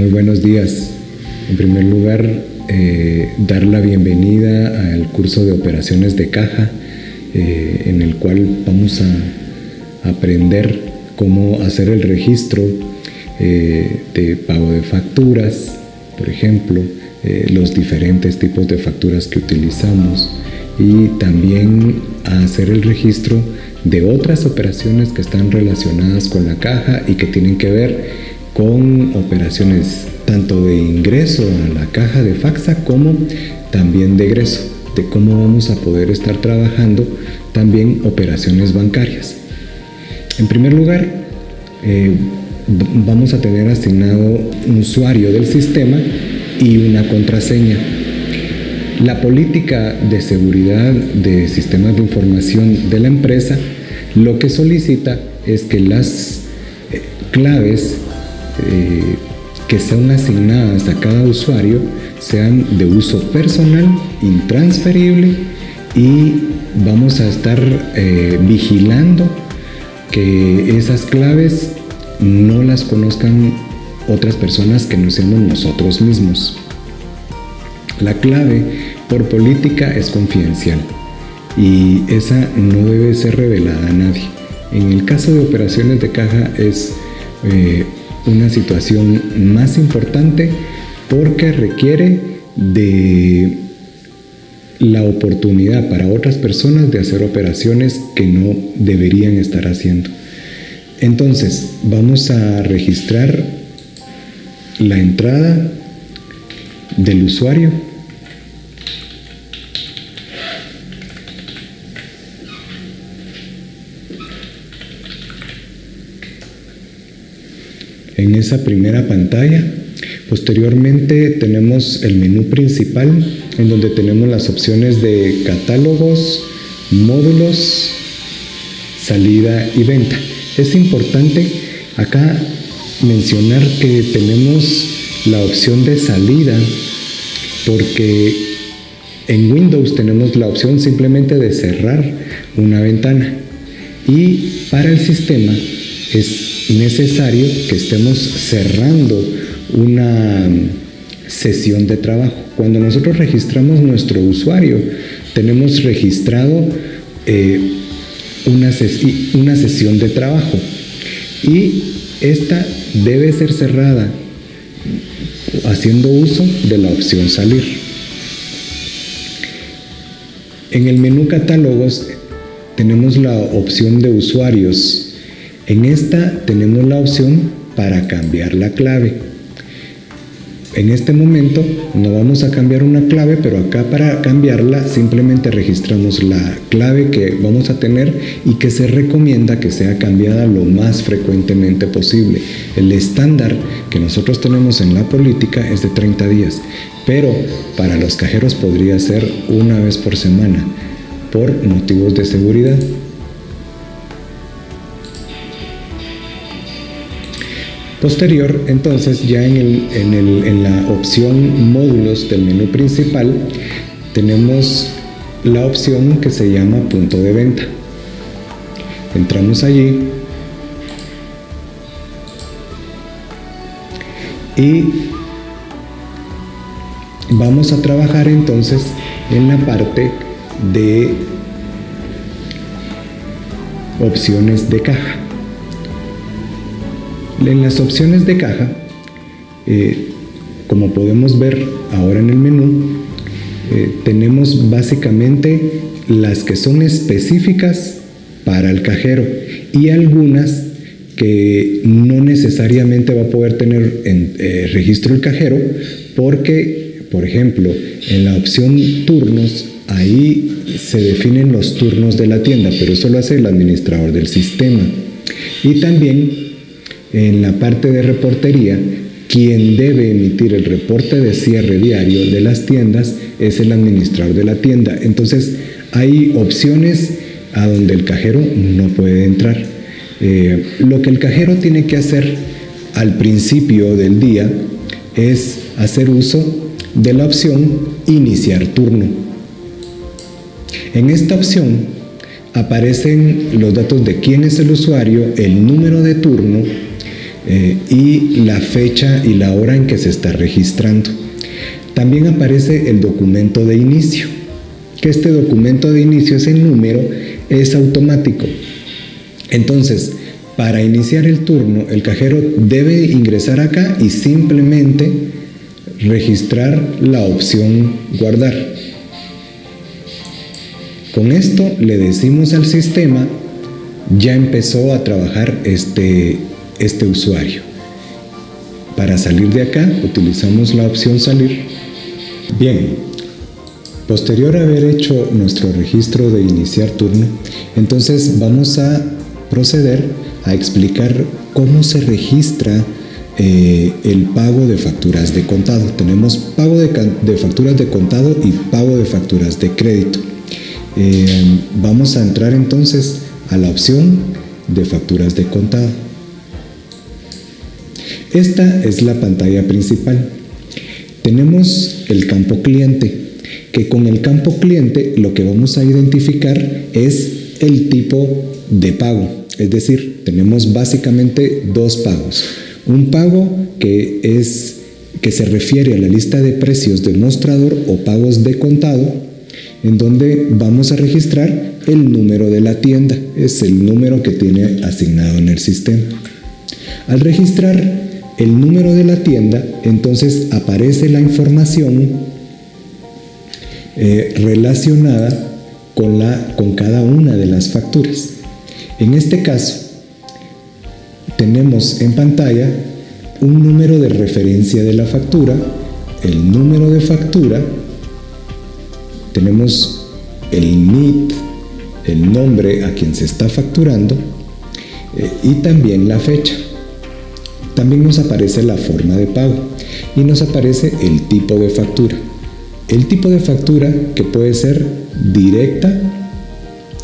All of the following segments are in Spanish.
Muy buenos días. En primer lugar, dar la bienvenida al curso de operaciones de caja, en el cual vamos a aprender cómo hacer el registro de pago de facturas, por ejemplo, los diferentes tipos de facturas que utilizamos, y también a hacer el registro de otras operaciones que están relacionadas con la caja y que tienen que ver con operaciones tanto de ingreso a la caja de FAFSA como también de egreso, de cómo vamos a poder estar trabajando también operaciones bancarias. En primer lugar, vamos a tener asignado un usuario del sistema y una contraseña. La política de seguridad de sistemas de información de la empresa lo que solicita es que las claves que sean asignadas a cada usuario sean de uso personal, intransferible, y vamos a estar vigilando que esas claves no las conozcan otras personas que no seamos nosotros mismos. La clave por política es confidencial y esa no debe ser revelada a nadie. En el caso de operaciones de caja es una situación más importante porque requiere de la oportunidad para otras personas de hacer operaciones que no deberían estar haciendo. Entonces, vamos a registrar la entrada del usuario. En esa primera pantalla, posteriormente tenemos el menú principal en donde tenemos las opciones de catálogos, módulos, salida y venta. Es importante acá mencionar que tenemos la opción de salida porque en Windows tenemos la opción simplemente de cerrar una ventana, y para el sistema es necesario que estemos cerrando una sesión de trabajo. Cuando nosotros registramos nuestro usuario, tenemos registrado una sesión de trabajo, y esta debe ser cerrada haciendo uso de la opción salir. En el menú catálogos tenemos la opción de usuarios. En esta tenemos la opción para cambiar la clave. En este momento no vamos a cambiar una clave, pero acá para cambiarla simplemente registramos la clave que vamos a tener y que se recomienda que sea cambiada lo más frecuentemente posible. El estándar que nosotros tenemos en la política es de 30 días, pero para los cajeros podría ser una vez por semana por motivos de seguridad. Posterior, entonces, ya en la opción módulos del menú principal, tenemos la opción que se llama punto de venta. Entramos allí y vamos a trabajar entonces en la parte de opciones de caja. En las opciones de caja, como podemos ver ahora en el menú, tenemos básicamente las que son específicas para el cajero y algunas que no necesariamente va a poder tener registro el cajero porque, por ejemplo, en la opción turnos, ahí se definen los turnos de la tienda, pero eso lo hace el administrador del sistema. Y también en la parte de reportería, quien debe emitir el reporte de cierre diario de las tiendas es el administrador de la tienda. Entonces, hay opciones a donde el cajero no puede entrar. Lo que el cajero tiene que hacer al principio del día es hacer uso de la opción iniciar turno. En esta opción aparecen los datos de quién es el usuario, el número de turno, y la fecha y la hora en que se está registrando. También aparece el documento de inicio, que este documento de inicio, ese número, es automático. Entonces, para iniciar el turno, el cajero debe ingresar acá y simplemente registrar la opción guardar. Con esto le decimos al sistema, ya empezó a trabajar este usuario. Para salir de acá, utilizamos la opción salir. Bien, posterior a haber hecho nuestro registro de iniciar turno, entonces vamos a proceder a explicar cómo se registra el pago de facturas de contado. Tenemos pago de facturas de contado y pago de facturas de crédito. Vamos a entrar entonces a la opción de facturas de contado. Esta es la pantalla principal. Tenemos el campo cliente, que con el campo cliente lo que vamos a identificar es el tipo de pago. Es decir, tenemos básicamente dos pagos. Un pago que se refiere a la lista de precios de mostrador o pagos de contado, en donde vamos a registrar el número de la tienda. Es el número que tiene asignado en el sistema. Al registrar el número de la tienda, entonces aparece la información relacionada con cada una de las facturas. En este caso, tenemos en pantalla un número de referencia de la factura, el número de factura, tenemos el NIT, el nombre a quien se está facturando, y también la fecha. También nos aparece la forma de pago y nos aparece el tipo de factura. El tipo de factura que puede ser directa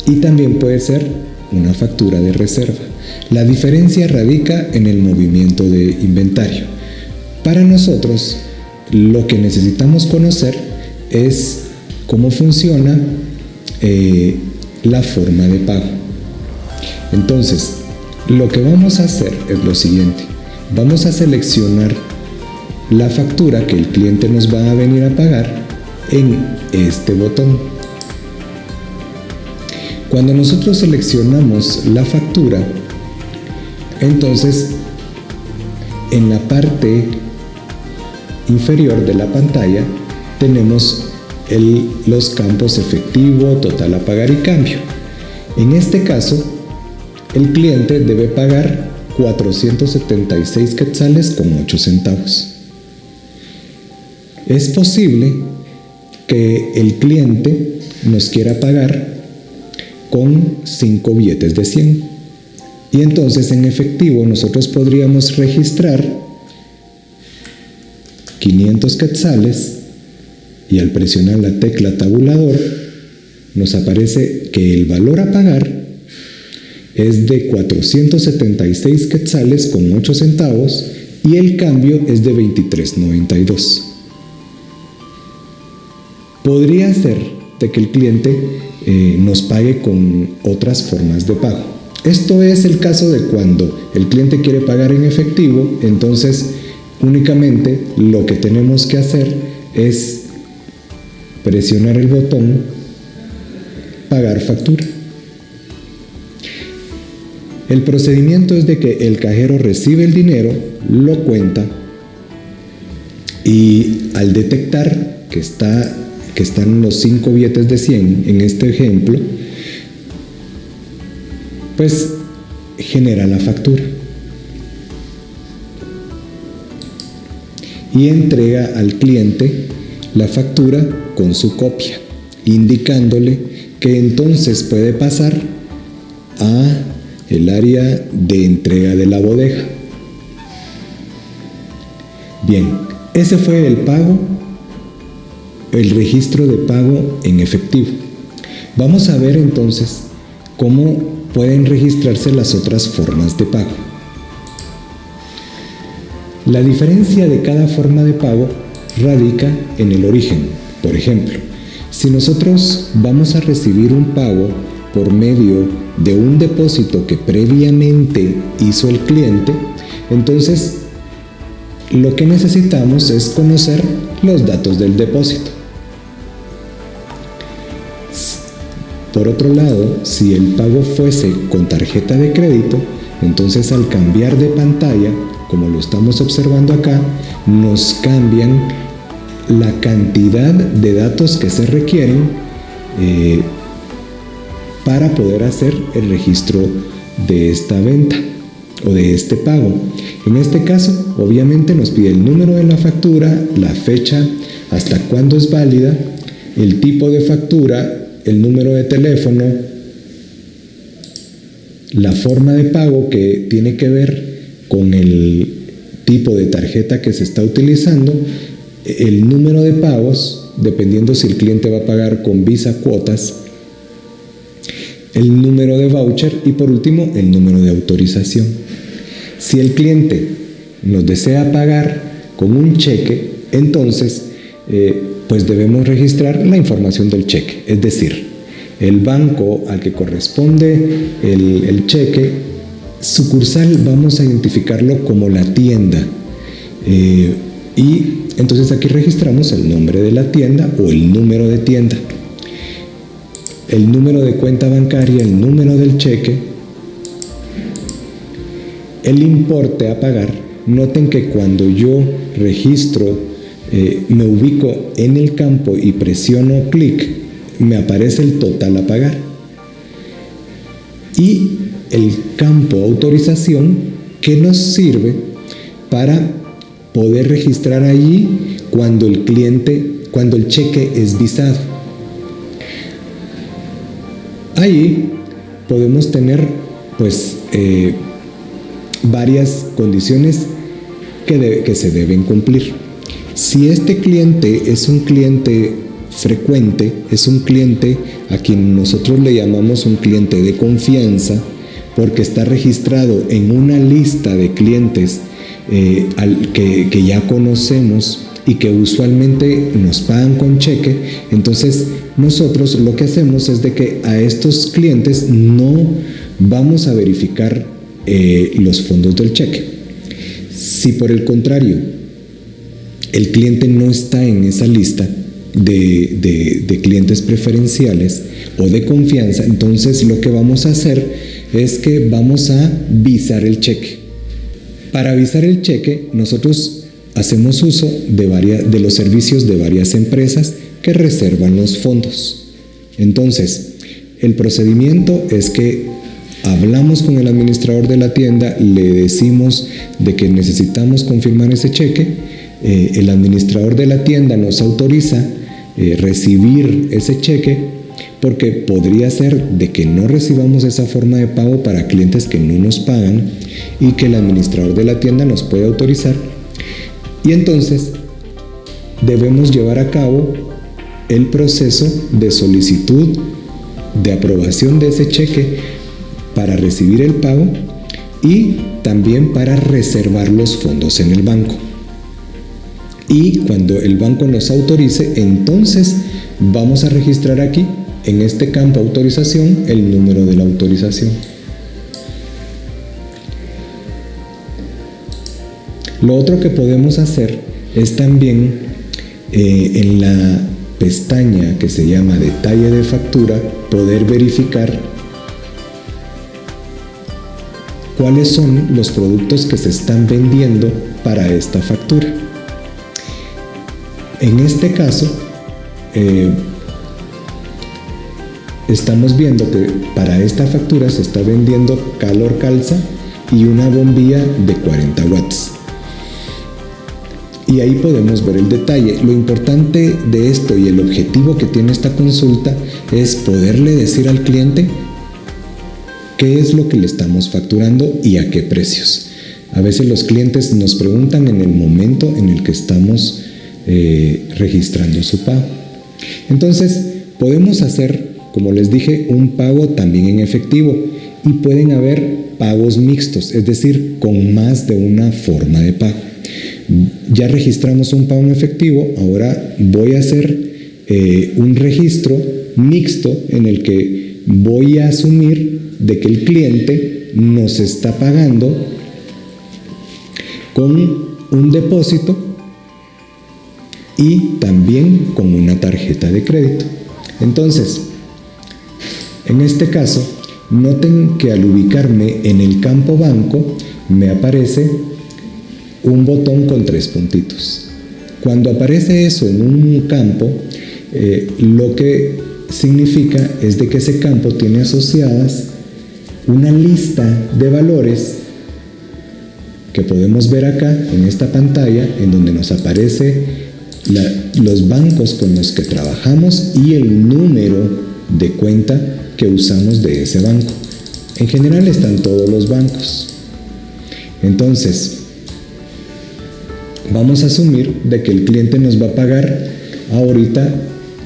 y también puede ser una factura de reserva. La diferencia radica en el movimiento de inventario. Para nosotros, lo que necesitamos conocer es cómo funciona la forma de pago. Entonces, lo que vamos a hacer es lo siguiente. Vamos a seleccionar la factura que el cliente nos va a venir a pagar en este botón. Cuando nosotros seleccionamos la factura, entonces en la parte inferior de la pantalla tenemos los campos efectivo, total a pagar y cambio. En este caso, el cliente debe pagar 476 quetzales con 8 centavos. Es posible que el cliente nos quiera pagar con 5 billetes de 100. Y entonces en efectivo nosotros podríamos registrar 500 quetzales y al presionar la tecla tabulador nos aparece que el valor a pagar es de 476 quetzales con 8 centavos y el cambio es de 23.92. Podría ser de que el cliente nos pague con otras formas de pago. Esto es el caso de cuando el cliente quiere pagar en efectivo, entonces únicamente lo que tenemos que hacer es presionar el botón pagar factura. El procedimiento es de que el cajero recibe el dinero, lo cuenta y al detectar que están los 5 billetes de 100 en este ejemplo, pues genera la factura y entrega al cliente la factura con su copia, indicándole que entonces puede pasar a el área de entrega de la bodega. Bien, ese fue el pago, el registro de pago en efectivo. Vamos a ver entonces cómo pueden registrarse las otras formas de pago. La diferencia de cada forma de pago radica en el origen. Por ejemplo, si nosotros vamos a recibir un pago por medio de un depósito que previamente hizo el cliente, entonces lo que necesitamos es conocer los datos del depósito. Por otro lado, si el pago fuese con tarjeta de crédito, entonces al cambiar de pantalla, como lo estamos observando acá, nos cambian la cantidad de datos que se requieren para poder hacer el registro de esta venta o de este pago. En este caso, obviamente nos pide el número de la factura, la fecha, hasta cuándo es válida, el tipo de factura, el número de teléfono, la forma de pago que tiene que ver con el tipo de tarjeta que se está utilizando, el número de pagos, dependiendo si el cliente va a pagar con Visa cuotas, el número de voucher y por último el número de autorización. Si el cliente nos desea pagar con un cheque, entonces pues debemos registrar la información del cheque, es decir, el banco al que corresponde el cheque, sucursal, vamos a identificarlo como la tienda, y entonces aquí registramos el nombre de la tienda o el número de tienda, el número de cuenta bancaria, el número del cheque, el importe a pagar. Noten que cuando yo registro, me ubico en el campo y presiono clic, me aparece el total a pagar. Y el campo autorización, que nos sirve para poder registrar allí cuando el cheque es visado. Ahí podemos tener pues varias condiciones que se deben cumplir. Si este cliente es un cliente frecuente, es un cliente a quien nosotros le llamamos un cliente de confianza, porque está registrado en una lista de clientes que ya conocemos y que usualmente nos pagan con cheque, entonces nosotros lo que hacemos es de que a estos clientes no vamos a verificar los fondos del cheque. Si por el contrario el cliente no está en esa lista de clientes preferenciales o de confianza, entonces lo que vamos a hacer es que vamos a visar el cheque. Para visar el cheque, nosotros hacemos uso de los servicios de varias empresas que reservan los fondos. Entonces, el procedimiento es que hablamos con el administrador de la tienda, le decimos de que necesitamos confirmar ese cheque, el administrador de la tienda nos autoriza recibir ese cheque, porque podría ser de que no recibamos esa forma de pago para clientes que no nos pagan y que el administrador de la tienda nos puede autorizar, y entonces debemos llevar a cabo el proceso de solicitud de aprobación de ese cheque para recibir el pago y también para reservar los fondos en el banco. Y cuando el banco nos autorice, entonces vamos a registrar aquí en este campo autorización el número de la autorización. Lo otro que podemos hacer es también en la pestaña que se llama detalle de factura, poder verificar cuáles son los productos que se están vendiendo para esta factura. En este caso, estamos viendo que para esta factura se está vendiendo calor calza y una bombilla de 40 watts. Y ahí podemos ver el detalle. Lo importante de esto y el objetivo que tiene esta consulta es poderle decir al cliente qué es lo que le estamos facturando y a qué precios. A veces los clientes nos preguntan en el momento en el que estamos registrando su pago. Entonces, podemos hacer, como les dije, un pago también en efectivo, y pueden haber pagos mixtos, es decir, con más de una forma de pago. Ya registramos un pago en efectivo, ahora voy a hacer un registro mixto en el que voy a asumir de que el cliente nos está pagando con un depósito y también con una tarjeta de crédito. Entonces, en este caso, noten que al ubicarme en el campo banco, me aparece un botón con 3 puntitos. Cuando aparece eso en un campo, lo que significa es de que ese campo tiene asociadas una lista de valores que podemos ver acá en esta pantalla, en donde nos aparece los bancos con los que trabajamos y el número de cuenta que usamos de ese banco. En general están todos los bancos. Entonces, vamos a asumir de que el cliente nos va a pagar ahorita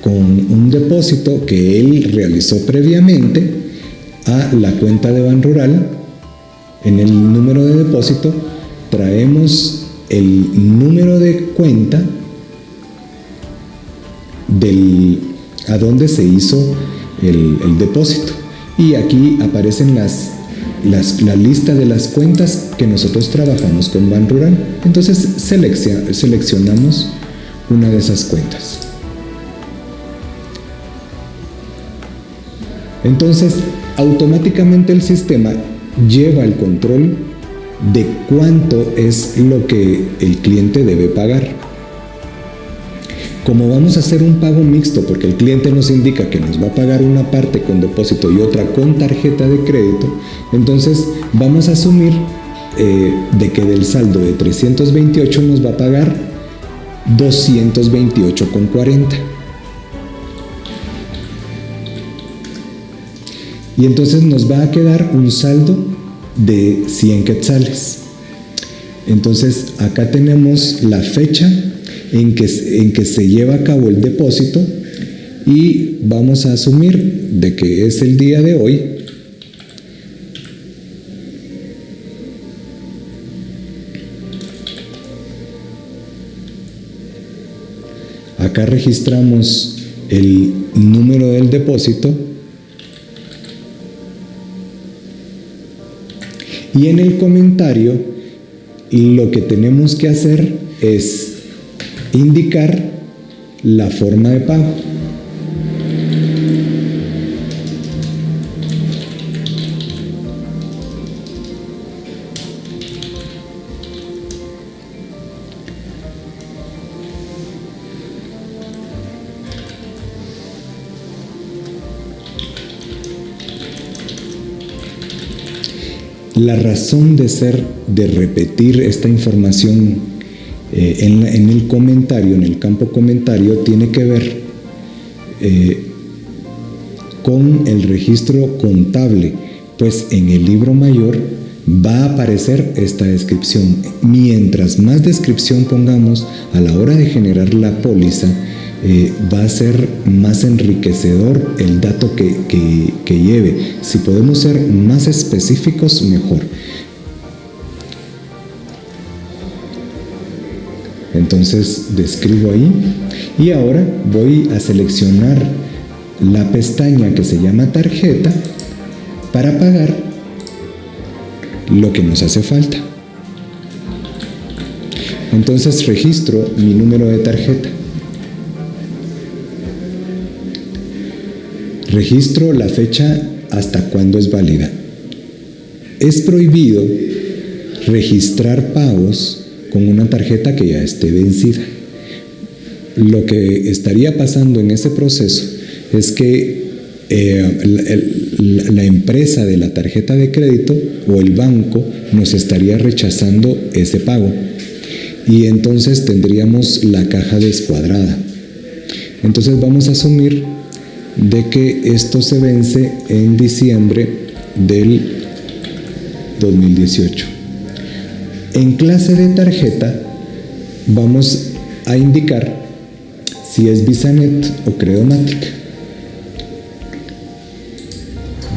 con un depósito que él realizó previamente a la cuenta de Banrural. En el número de depósito traemos el número de cuenta a donde se hizo el depósito, y aquí aparecen la lista de las cuentas que nosotros trabajamos con Banrural. Entonces seleccionamos una de esas cuentas. Entonces automáticamente el sistema lleva el control de cuánto es lo que el cliente debe pagar. Como vamos a hacer un pago mixto, porque el cliente nos indica que nos va a pagar una parte con depósito y otra con tarjeta de crédito, entonces vamos a asumir de que del saldo de 328 nos va a pagar 228,40. Y entonces nos va a quedar un saldo de 100 quetzales. Entonces acá tenemos la fecha en que se lleva a cabo el depósito y vamos a asumir de que es el día de hoy. Acá registramos el número del depósito y en el comentario lo que tenemos que hacer es indicar la forma de pago. La razón de ser de repetir esta información en el comentario, en el campo comentario, tiene que ver con el registro contable, pues en el libro mayor va a aparecer esta descripción. Mientras más descripción pongamos a la hora de generar la póliza, va a ser más enriquecedor el dato que lleve. Si podemos ser más específicos, mejor. Entonces describo ahí y ahora voy a seleccionar la pestaña que se llama tarjeta para pagar lo que nos hace falta. Entonces registro mi número de tarjeta. Registro la fecha hasta cuándo es válida. Es prohibido registrar pagos con una tarjeta que ya esté vencida. Lo que estaría pasando en ese proceso es que la empresa de la tarjeta de crédito o el banco nos estaría rechazando ese pago y entonces tendríamos la caja descuadrada. Entonces vamos a asumir de que esto se vence en diciembre del 2018. En clase de tarjeta vamos a indicar si es VisaNet o Credomatic.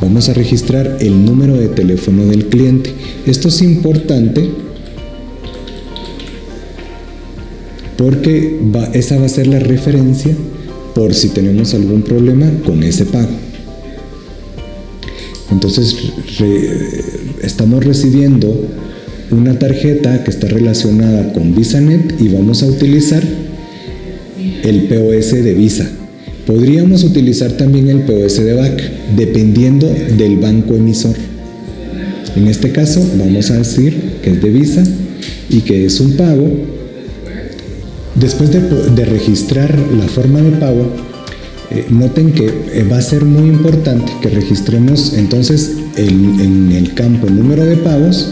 Vamos a registrar el número de teléfono del cliente. Esto es importante porque esa va a ser la referencia por si tenemos algún problema con ese pago. Entonces estamos recibiendo una tarjeta que está relacionada con VisaNet y vamos a utilizar el POS de Visa. Podríamos utilizar también el POS de BAC, dependiendo del banco emisor. En este caso vamos a decir que es de Visa y que es un pago. Después de registrar la forma de pago, noten que va a ser muy importante que registremos entonces en el campo número de pagos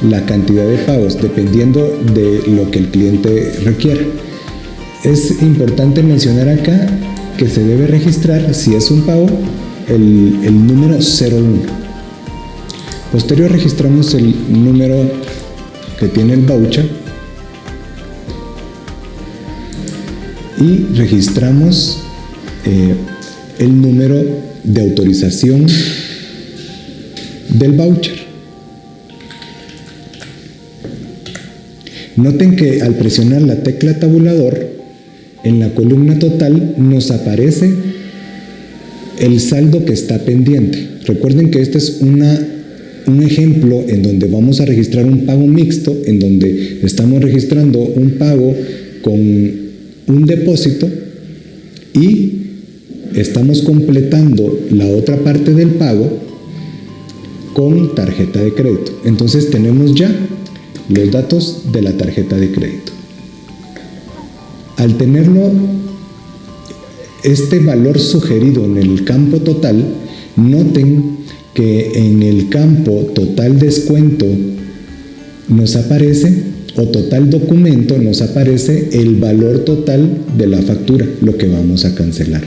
la cantidad de pagos dependiendo de lo que el cliente requiera. Es importante mencionar acá que se debe registrar, si es un pago, el número 01. Posterior registramos el número que tiene el voucher y registramos el número de autorización del voucher. Noten que al presionar la tecla tabulador, en la columna total nos aparece el saldo que está pendiente. Recuerden que este es un ejemplo en donde vamos a registrar un pago mixto, en donde estamos registrando un pago con un depósito y estamos completando la otra parte del pago con tarjeta de crédito. Entonces tenemos ya los datos de la tarjeta de crédito. Al tenerlo, este valor sugerido en el campo total, noten que en el campo total descuento nos aparece, o total documento, nos aparece el valor total de la factura, lo que vamos a cancelar.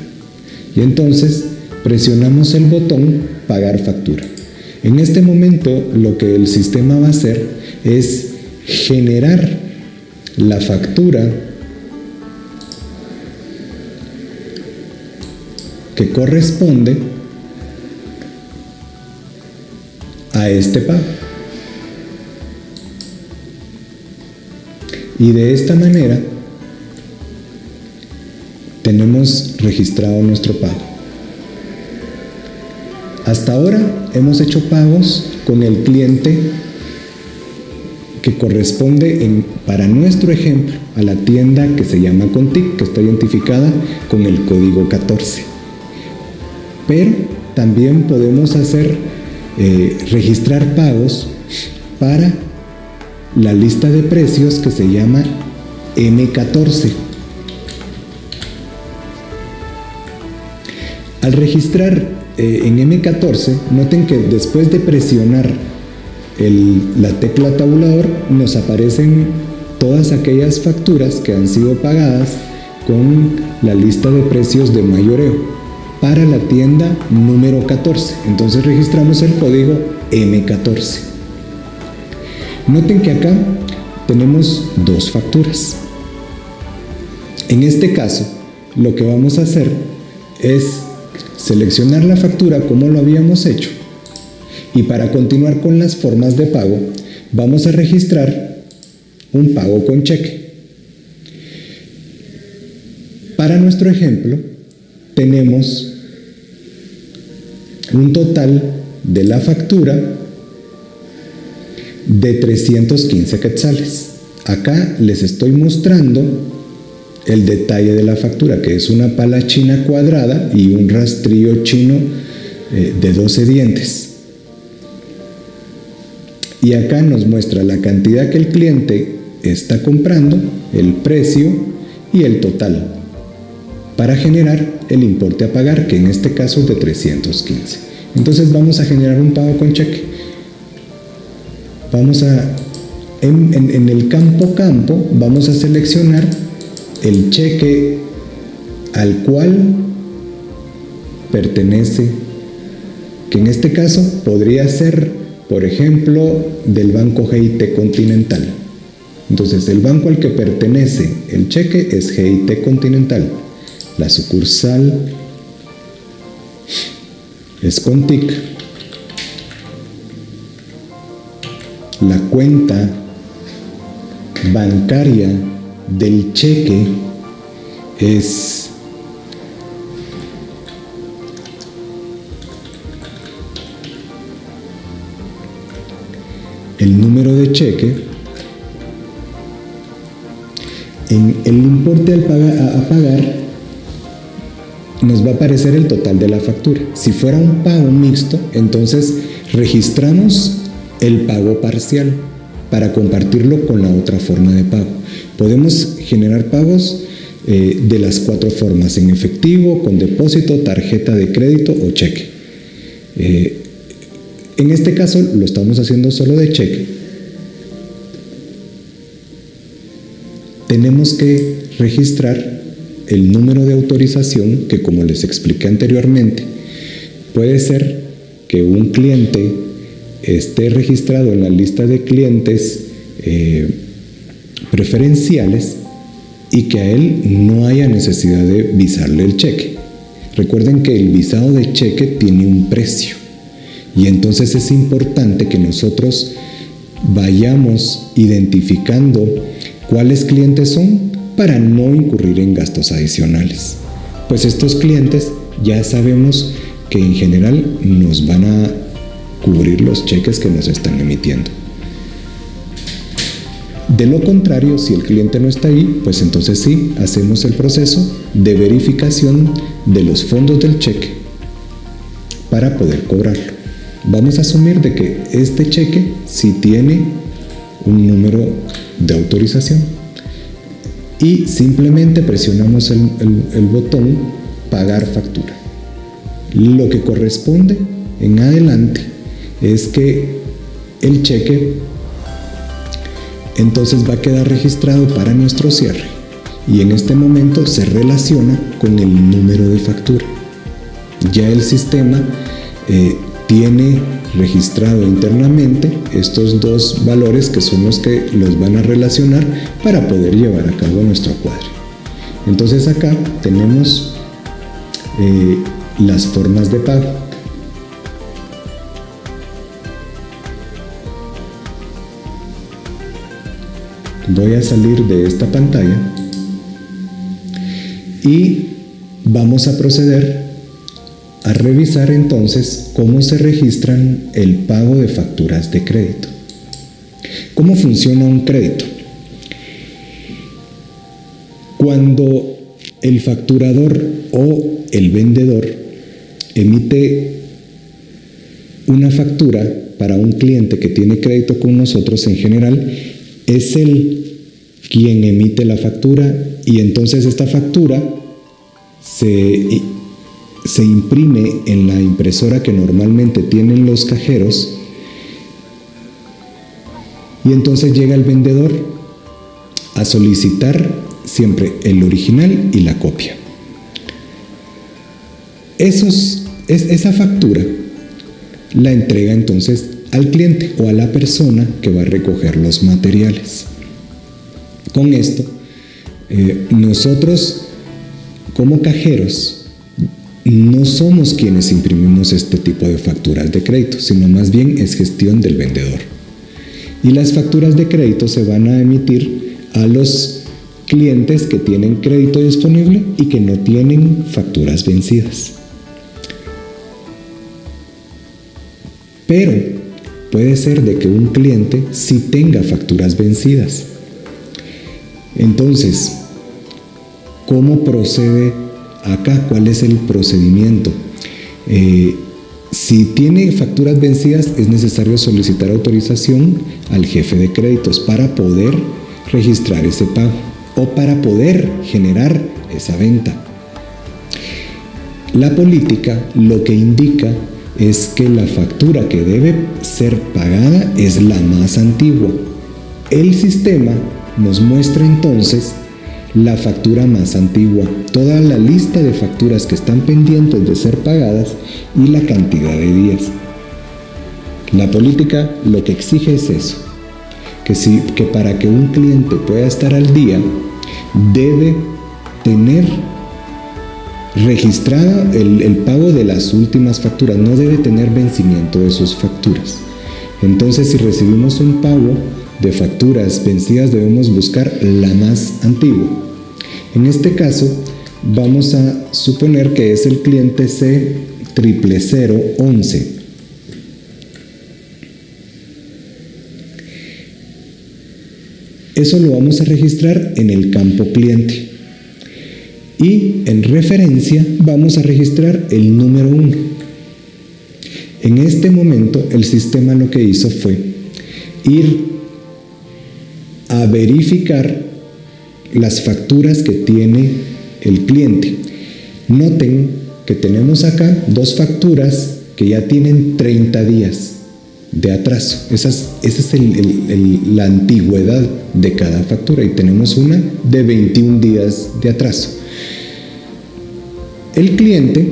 Y entonces presionamos el botón pagar factura. En este momento lo que el sistema va a hacer es generar la factura que corresponde a este pago. Y de esta manera tenemos registrado nuestro pago. Hasta ahora hemos hecho pagos con el cliente que corresponde para nuestro ejemplo a la tienda que se llama Contic, que está identificada con el código 14. Pero también podemos registrar pagos para la lista de precios que se llama M14. Al registrar en M14, noten que después de presionar la tecla tabulador nos aparecen todas aquellas facturas que han sido pagadas con la lista de precios de mayoreo para la tienda número 14. Entonces registramos el código M14. Noten que acá tenemos dos facturas. En este caso, lo que vamos a hacer es seleccionar la factura como lo habíamos hecho, y para continuar con las formas de pago vamos a registrar un pago con cheque. Para nuestro ejemplo tenemos un total de la factura de 315 quetzales. Acá les estoy mostrando el detalle de la factura, que es una pala china cuadrada y un rastrillo chino de 12 dientes. Y acá nos muestra la cantidad que el cliente está comprando, el precio y el total, para generar el importe a pagar, que en este caso es de 315. Entonces vamos a generar un pago con cheque. Vamos en el campo vamos a seleccionar el cheque al cual pertenece, que en este caso podría ser, por ejemplo, del Banco GIT Continental. Entonces el banco al que pertenece el cheque es GIT Continental. La sucursal es Contic. La cuenta bancaria del cheque es el número de cheque, en el importe a pagar nos va a aparecer el total de la factura. Si fuera un pago mixto, entonces registramos el pago parcial para compartirlo con la otra forma de pago. Podemos generar pagos de las 4 formas: en efectivo, con depósito, tarjeta de crédito o cheque. En este caso lo estamos haciendo solo de cheque. Tenemos que registrar el número de autorización, que, como les expliqué anteriormente, puede ser que un cliente esté registrado en la lista de clientes preferenciales y que a él no haya necesidad de visarle el cheque. Recuerden que el visado de cheque tiene un precio, y entonces es importante que nosotros vayamos identificando cuáles clientes son para no incurrir en gastos adicionales. Pues estos clientes ya sabemos que en general nos van a cubrir los cheques que nos están emitiendo. De lo contrario, si el cliente no está ahí, pues entonces sí, hacemos el proceso de verificación de los fondos del cheque para poder cobrarlo. Vamos a asumir de que este cheque sí tiene un número de autorización y simplemente presionamos el botón pagar factura. Lo que corresponde en adelante es que el cheque entonces va a quedar registrado para nuestro cierre, y en este momento se relaciona con el número de factura. Ya el sistema tiene registrado internamente estos 2 valores, que son los que los van a relacionar para poder llevar a cabo nuestro cuadre. Entonces acá tenemos las formas de pago. Voy a salir de esta pantalla y vamos a proceder a revisar entonces cómo se registran el pago de facturas de crédito. ¿Cómo funciona un crédito? Cuando el facturador o el vendedor emite una factura para un cliente que tiene crédito con nosotros, en general es él quien emite la factura, y entonces esta factura se imprime en la impresora que normalmente tienen los cajeros, y entonces llega el vendedor a solicitar siempre el original y la copia. Esa factura la entrega entonces al cliente o a la persona que va a recoger los materiales. Con esto, nosotros como cajeros no somos quienes imprimimos este tipo de facturas de crédito, sino más bien es gestión del vendedor. Y las facturas de crédito se van a emitir a los clientes que tienen crédito disponible y que no tienen facturas vencidas. Pero puede ser de que un cliente sí tenga facturas vencidas. Entonces, ¿cómo procede acá? ¿Cuál es el procedimiento? Si tiene facturas vencidas, es necesario solicitar autorización al jefe de créditos para poder registrar ese pago o para poder generar esa venta. La política lo que indica es que la factura que debe ser pagada es la más antigua. El sistema nos muestra entonces la factura más antigua, toda la lista de facturas que están pendientes de ser pagadas y la cantidad de días. La política lo que exige es eso, que para que un cliente pueda estar al día, debe tener registrado el pago de las últimas facturas, no debe tener vencimiento de sus facturas. Entonces, si recibimos un pago de facturas vencidas, debemos buscar la más antigua. En este caso, vamos a suponer que es el cliente C00011. Eso lo vamos a registrar en el campo cliente. Y en referencia vamos a registrar el número 1. En este momento el sistema lo que hizo fue ir a verificar las facturas que tiene el cliente. Noten que tenemos acá 2 facturas que ya tienen 30 días de atraso. Esa es la antigüedad de cada factura, y tenemos una de 21 días de atraso. El cliente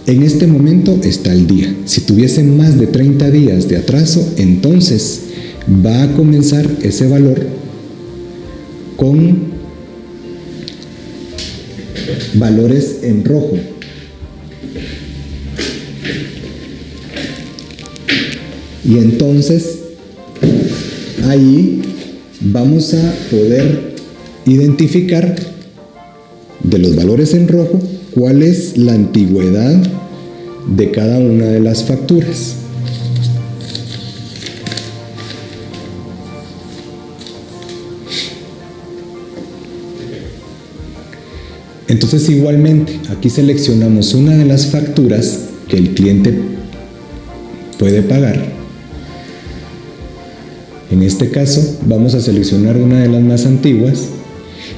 en este momento está al día. Si tuviese más de 30 días de atraso, entonces va a comenzar ese valor con valores en rojo. Y entonces ahí vamos a poder identificar de los valores en rojo cuál es la antigüedad de cada una de las facturas. Entonces, igualmente, aquí seleccionamos una de las facturas que el cliente puede pagar. En este caso, vamos a seleccionar una de las más antiguas,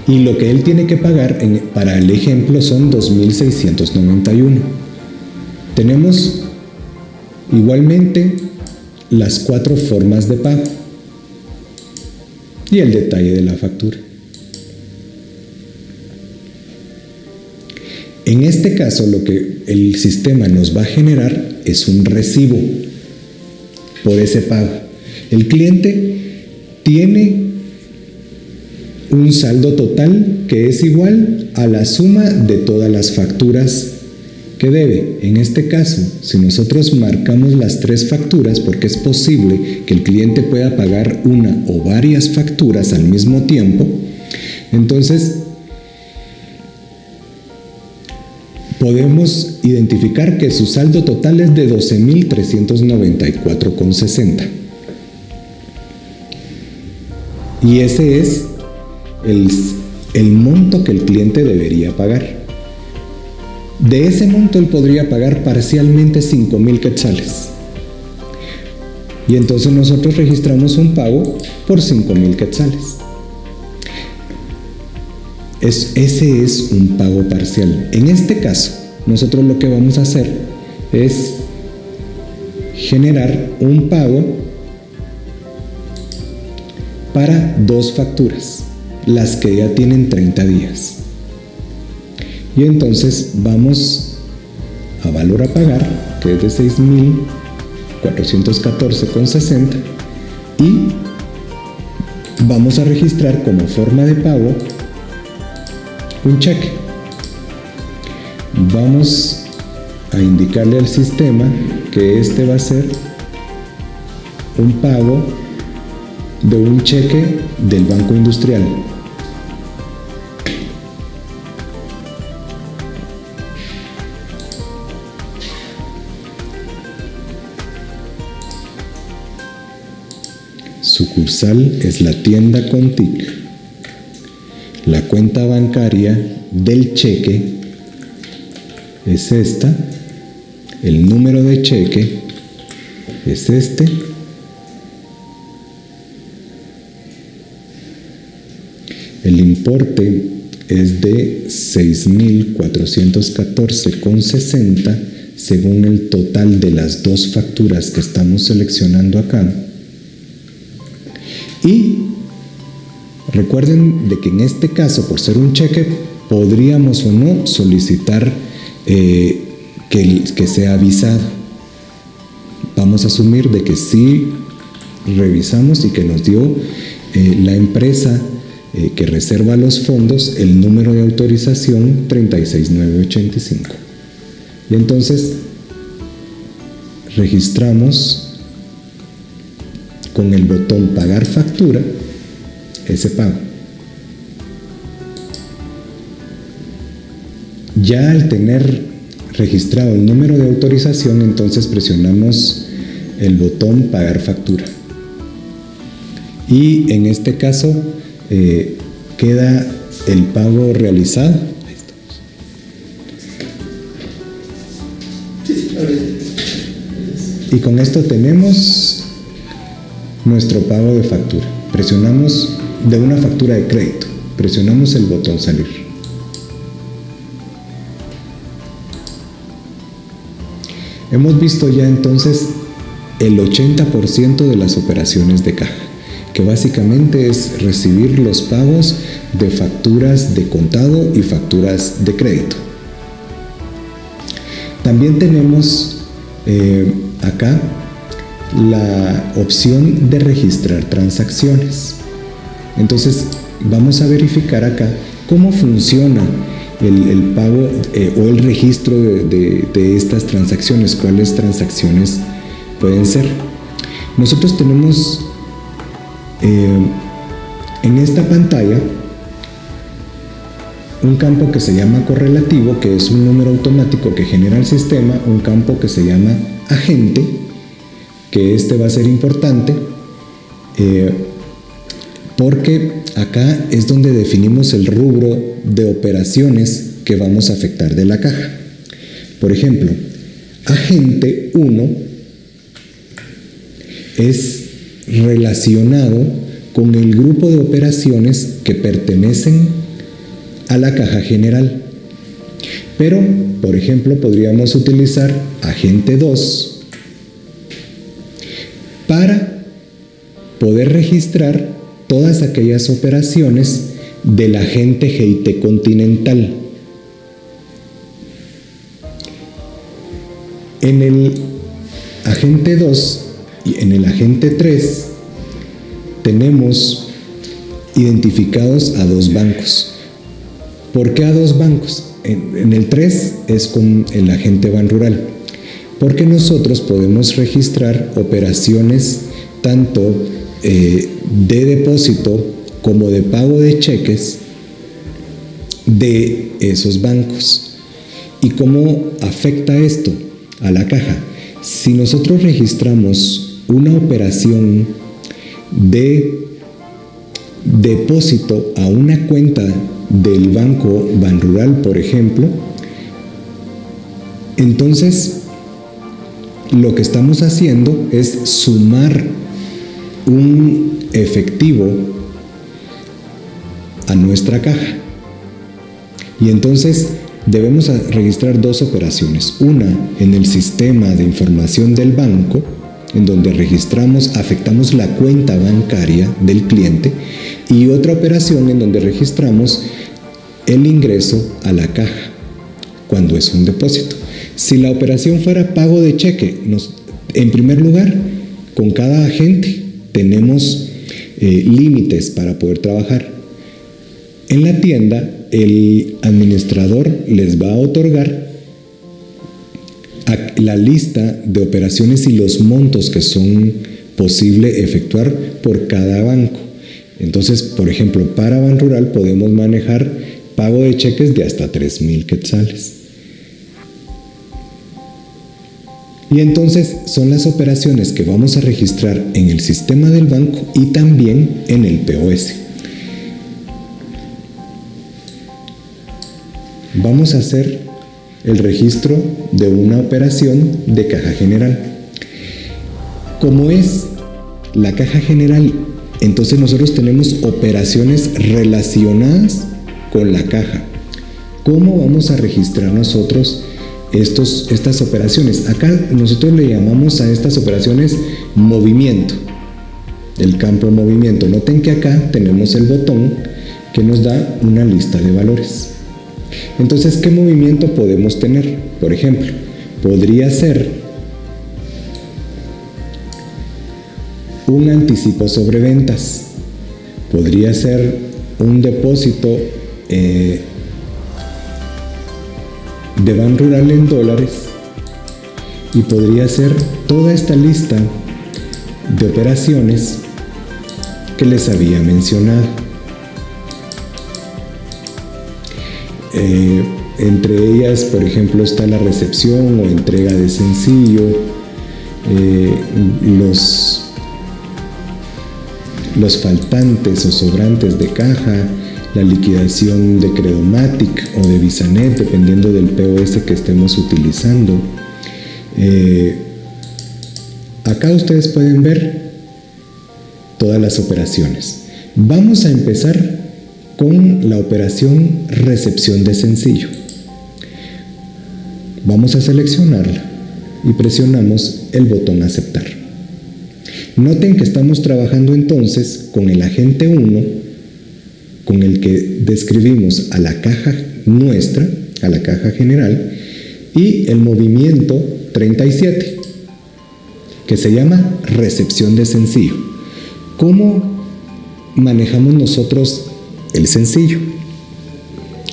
y lo que él tiene que pagar para el ejemplo son 2.691. Tenemos igualmente las 4 formas de pago y el detalle de la factura. En este caso, lo que el sistema nos va a generar es un recibo por ese pago. El cliente tiene un saldo total que es igual a la suma de todas las facturas que debe. En este caso, si nosotros marcamos las 3 facturas, porque es posible que el cliente pueda pagar una o varias facturas al mismo tiempo, entonces podemos identificar que su saldo total es de 12.394,60. Y ese es el monto que el cliente debería pagar. De ese monto él podría pagar parcialmente 5,000 quetzales. Y entonces nosotros registramos un pago por 5,000 quetzales. Ese es un pago parcial. En este caso, nosotros lo que vamos a hacer es generar un pago para 2 facturas, las que ya tienen 30 días. Y entonces vamos a valor a pagar, que es de 6.414,60, y vamos a registrar como forma de pago un cheque. Vamos a indicarle al sistema que este va a ser un pago de un cheque del Banco Industrial. Sucursal es la tienda Contic. La cuenta bancaria del cheque es esta. El número de cheque es este. El importe es de 6.414,60 según el total de las 2 facturas que estamos seleccionando acá. Y recuerden de que en este caso, por ser un cheque, podríamos o no solicitar que sea avisado. Vamos a asumir de que sí revisamos y que nos dio la empresa que reserva los fondos el número de autorización 36985. Y entonces registramos con el botón pagar factura ese pago. Ya al tener registrado el número de autorización, entonces presionamos el botón pagar factura. Y en este caso queda el pago realizado. Y con esto tenemos nuestro pago de factura. Presionamos de una factura de crédito. Presionamos el botón salir. Hemos visto ya entonces el 80% de las operaciones de caja, que básicamente es recibir los pagos de facturas de contado y facturas de crédito. También tenemos acá la opción de registrar transacciones. Entonces vamos a verificar acá cómo funciona el pago o el registro de estas transacciones, cuáles transacciones pueden ser. Nosotros tenemos en esta pantalla un campo que se llama correlativo, que es un número automático que genera el sistema, un campo que se llama agente, que este va a ser importante porque acá es donde definimos el rubro de operaciones que vamos a afectar de la caja. Por ejemplo, agente 1 es relacionado con el grupo de operaciones que pertenecen a la caja general. Pero, por ejemplo, podríamos utilizar agente 2 para poder registrar todas aquellas operaciones del agente GIT continental. En el agente 2 y en el agente 3 tenemos identificados a dos bancos. ¿Por qué a dos bancos? En el 3 es con el agente Banrural, porque nosotros podemos registrar operaciones tanto de depósito como de pago de cheques de esos bancos. ¿Y cómo afecta esto a la caja? Si nosotros registramos una operación de depósito a una cuenta del banco Banrural, por ejemplo, entonces lo que estamos haciendo es sumar un efectivo a nuestra caja. Y entonces debemos registrar dos operaciones. Una en el sistema de información del banco, en donde afectamos la cuenta bancaria del cliente, y otra operación en donde registramos el ingreso a la caja cuando es un depósito. Si la operación fuera pago de cheque, en primer lugar, con cada agente tenemos límites para poder trabajar. En la tienda, el administrador les va a otorgar la lista de operaciones y los montos que son posible efectuar por cada banco. Entonces, por ejemplo, para Banrural podemos manejar pago de cheques de hasta 3,000 quetzales. Y entonces son las operaciones que vamos a registrar en el sistema del banco y también en el POS. Vamos a hacer el registro de una operación de caja general. Como es la caja general, entonces nosotros tenemos operaciones relacionadas con la caja. ¿Cómo vamos a registrar nosotros estas operaciones? Acá nosotros le llamamos a estas operaciones movimiento, el campo movimiento. Noten que acá tenemos el botón que nos da una lista de valores. Entonces, ¿qué movimiento podemos tener? Por ejemplo, podría ser un anticipo sobre ventas, podría ser un depósito de Banrural en dólares, y podría ser toda esta lista de operaciones que les había mencionado. Entre ellas, por ejemplo, está la recepción o entrega de los faltantes o sobrantes de caja, la liquidación de Credomatic o de Visanet, dependiendo del POS que estemos utilizando. Acá ustedes pueden ver todas las operaciones. Vamos a empezar con la operación recepción de sencillo. Vamos a seleccionarla y presionamos el botón aceptar. Noten que estamos trabajando entonces con el agente 1, con el que describimos a la caja nuestra, a la caja general, y el movimiento 37, que se llama recepción de sencillo. ¿Cómo manejamos nosotros el sencillo?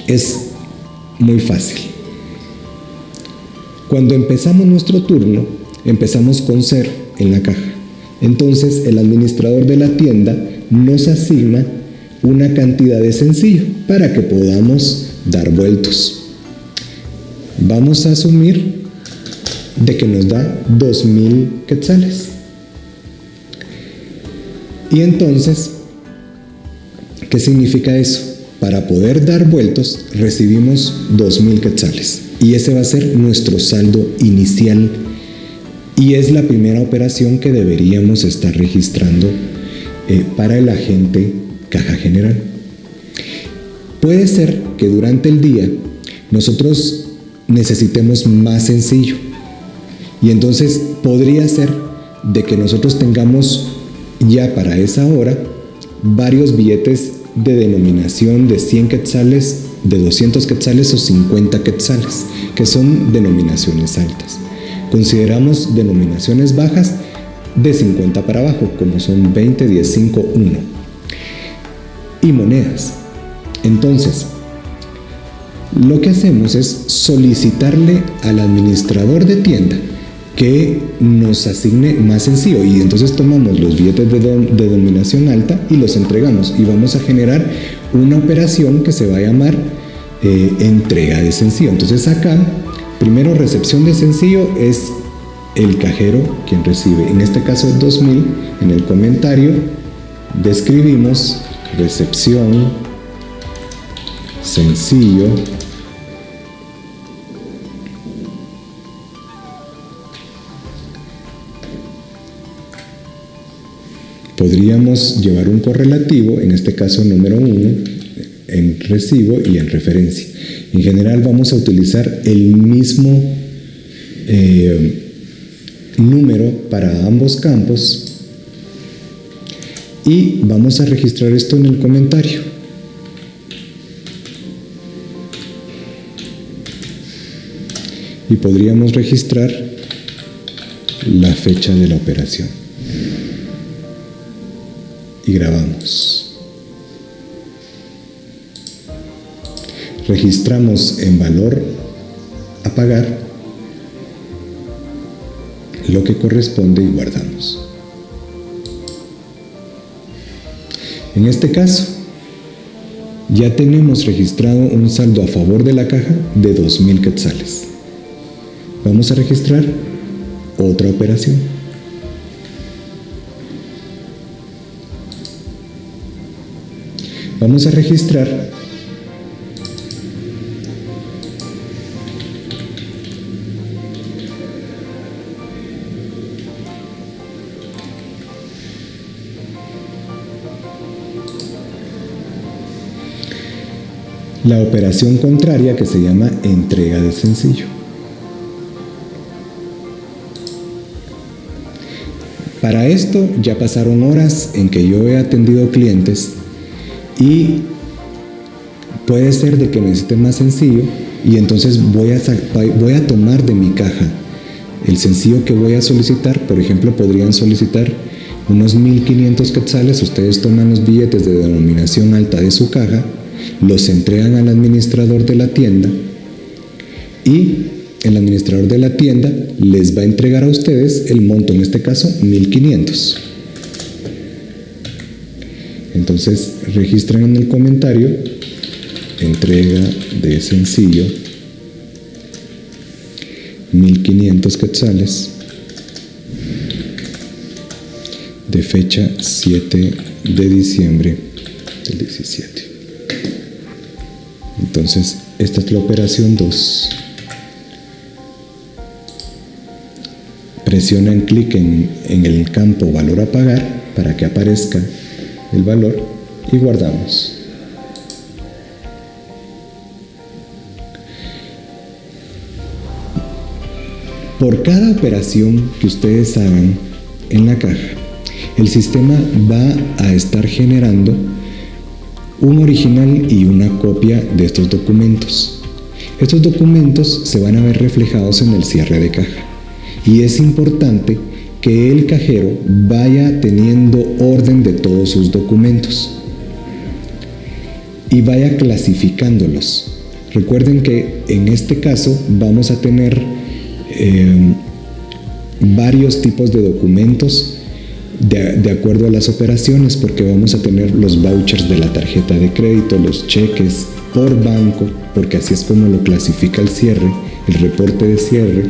Es muy fácil. Cuando empezamos nuestro turno, empezamos con 0 en la caja. Entonces, el administrador de la tienda nos asigna una cantidad de sencillo para que podamos dar vueltos. Vamos a asumir de que nos da 2,000 quetzales. Y entonces, ¿qué significa eso? Para poder dar vueltos, recibimos 2,000 quetzales. Y ese va a ser nuestro saldo inicial. Y es la primera operación que deberíamos estar registrando para el agente caja general. Puede ser que durante el día nosotros necesitemos más sencillo. Y entonces podría ser de que nosotros tengamos ya para esa hora varios billetes de denominación de 100 quetzales, de 200 quetzales o 50 quetzales, que son denominaciones altas. Consideramos denominaciones bajas de 50 para abajo, como son 20, 10, 5, 1. Y monedas. Entonces, lo que hacemos es solicitarle al administrador de tienda que nos asigne más sencillo, y entonces tomamos los billetes de denominación alta y los entregamos, y vamos a generar una operación que se va a llamar entrega de sencillo. Entonces acá, primero recepción de sencillo es el cajero quien recibe, en este caso 2,000. En el comentario describimos recepción sencillo podríamos llevar un correlativo, en este caso número 1, en recibo y en referencia. En general vamos a utilizar el mismo número para ambos campos y vamos a registrar esto en el comentario. Y podríamos registrar la fecha de la operación. Y grabamos. Registramos en valor a pagar lo que corresponde y guardamos. En este caso, ya tenemos registrado un saldo a favor de la caja de 2,000 quetzales. Vamos a registrar otra operación. Vamos a registrar la operación contraria, que se llama entrega de sencillo. Para esto ya pasaron horas en que yo he atendido clientes y puede ser de que necesite más sencillo, y entonces voy a tomar de mi caja el sencillo que voy a solicitar. Por ejemplo, podrían solicitar unos 1,500 quetzales. Ustedes toman los billetes de denominación alta de su caja, los entregan al administrador de la tienda y el administrador de la tienda les va a entregar a ustedes el monto, en este caso 1,500. Entonces registran en el comentario entrega de sencillo 1,500 quetzales de fecha 7 de diciembre del 17. Entonces, esta es la operación 2. Presionan clic en el campo valor a pagar para que aparezca el valor y guardamos. Por cada operación que ustedes hagan en la caja, el sistema va a estar generando un original y una copia de estos documentos. Estos documentos se van a ver reflejados en el cierre de caja. Y es importante que el cajero vaya teniendo orden de todos sus documentos y vaya clasificándolos. Recuerden que en este caso vamos a tener varios tipos de documentos de acuerdo a las operaciones, porque vamos a tener los vouchers de la tarjeta de crédito, los cheques por banco, porque así es como lo clasifica el cierre, el reporte de cierre.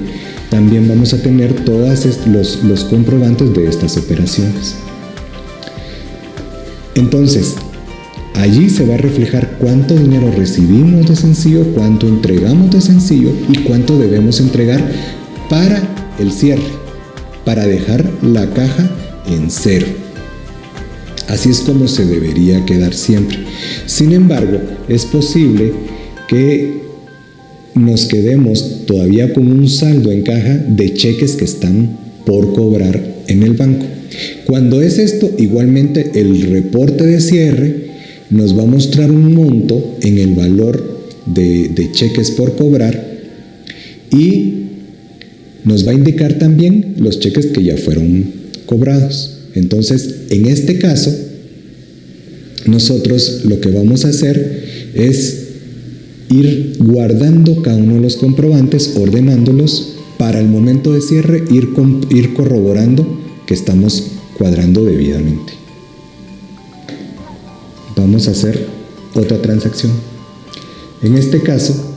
También vamos a tener todos los comprobantes de estas operaciones. Entonces, allí se va a reflejar cuánto dinero recibimos de sencillo, cuánto entregamos de sencillo y cuánto debemos entregar para el cierre, para dejar la caja en cero. Así es como se debería quedar siempre. Sin embargo, es posible que nos quedemos todavía con un saldo en caja de cheques que están por cobrar en el banco. Cuando es esto, igualmente el reporte de cierre nos va a mostrar un monto en el valor de cheques por cobrar y nos va a indicar también los cheques que ya fueron cobrados. Entonces, en este caso, nosotros lo que vamos a hacer es ir guardando cada uno de los comprobantes, ordenándolos para el momento de cierre, ir corroborando que estamos cuadrando debidamente. Vamos a hacer otra transacción. En este caso,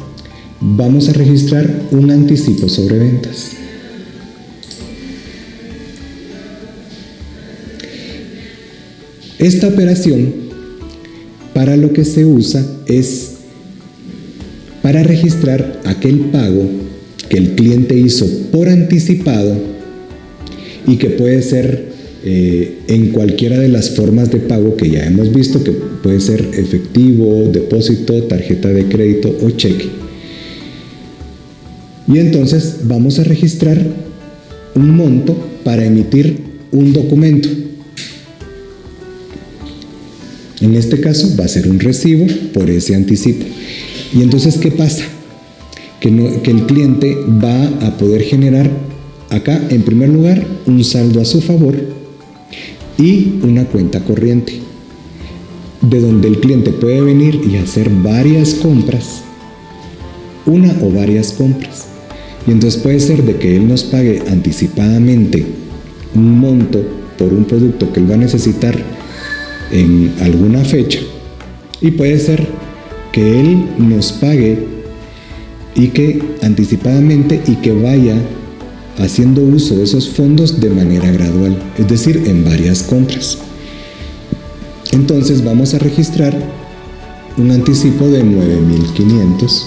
vamos a registrar un anticipo sobre ventas. Esta operación, para lo que se usa es para registrar aquel pago que el cliente hizo por anticipado y que puede ser en cualquiera de las formas de pago que ya hemos visto, que puede ser efectivo, depósito, tarjeta de crédito o cheque. Y entonces vamos a registrar un monto para emitir un documento. En este caso va a ser un recibo por ese anticipo. Y entonces, ¿qué pasa? Que el cliente va a poder generar acá, en primer lugar, un saldo a su favor y una cuenta corriente, de donde el cliente puede venir y hacer varias compras, una o varias compras. Y entonces puede ser de que él nos pague anticipadamente un monto por un producto que él va a necesitar en alguna fecha, y puede ser que él nos pague y que anticipadamente y que vaya haciendo uso de esos fondos de manera gradual, es decir, en varias compras. Entonces vamos a registrar un anticipo de 9,500.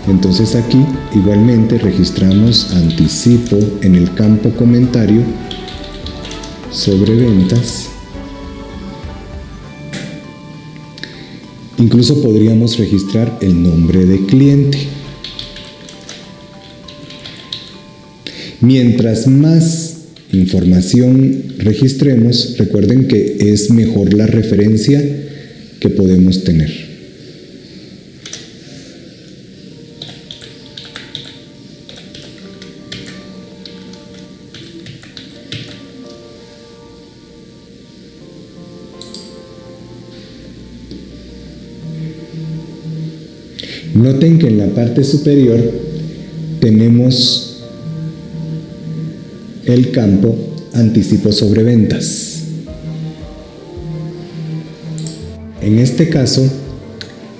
Entonces aquí igualmente registramos anticipo en el campo comentario sobre ventas. Incluso podríamos registrar el nombre de cliente. Mientras más información registremos, recuerden que es mejor la referencia que podemos tener. Noten que en la parte superior tenemos el campo anticipo sobre ventas. En este caso,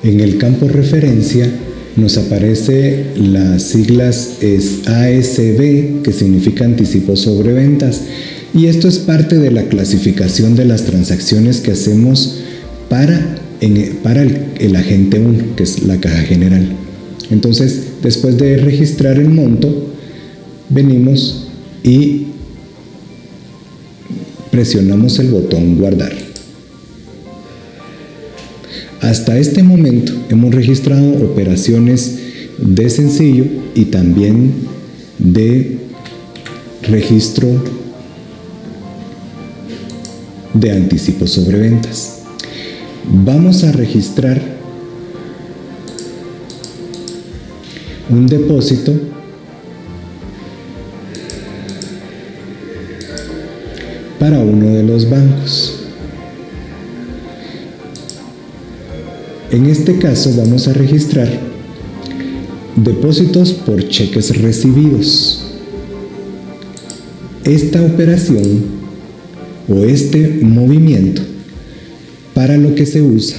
en el campo referencia nos aparece las siglas ASB, que significa anticipo sobre ventas. Y esto es parte de la clasificación de las transacciones que hacemos para el agente 1, que es la caja general. Entonces, después de registrar el monto, venimos y presionamos el botón guardar. Hasta este momento hemos registrado operaciones de sencillo y también de registro de anticipo sobre ventas. Vamos a registrar un depósito para uno de los bancos. En este caso vamos a registrar depósitos por cheques recibidos. Esta operación o este movimiento para lo que se usa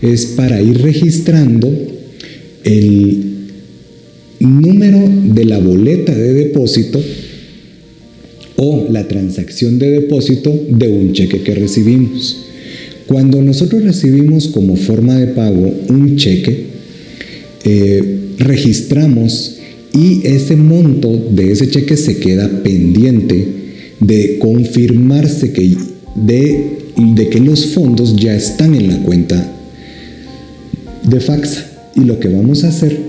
es para ir registrando el número de la boleta de depósito o la transacción de depósito de un cheque que recibimos. Cuando nosotros recibimos como forma de pago un cheque, registramos y ese monto de ese cheque se queda pendiente de confirmarse de que los fondos ya están en la cuenta de FAFSA. Y lo que vamos a hacer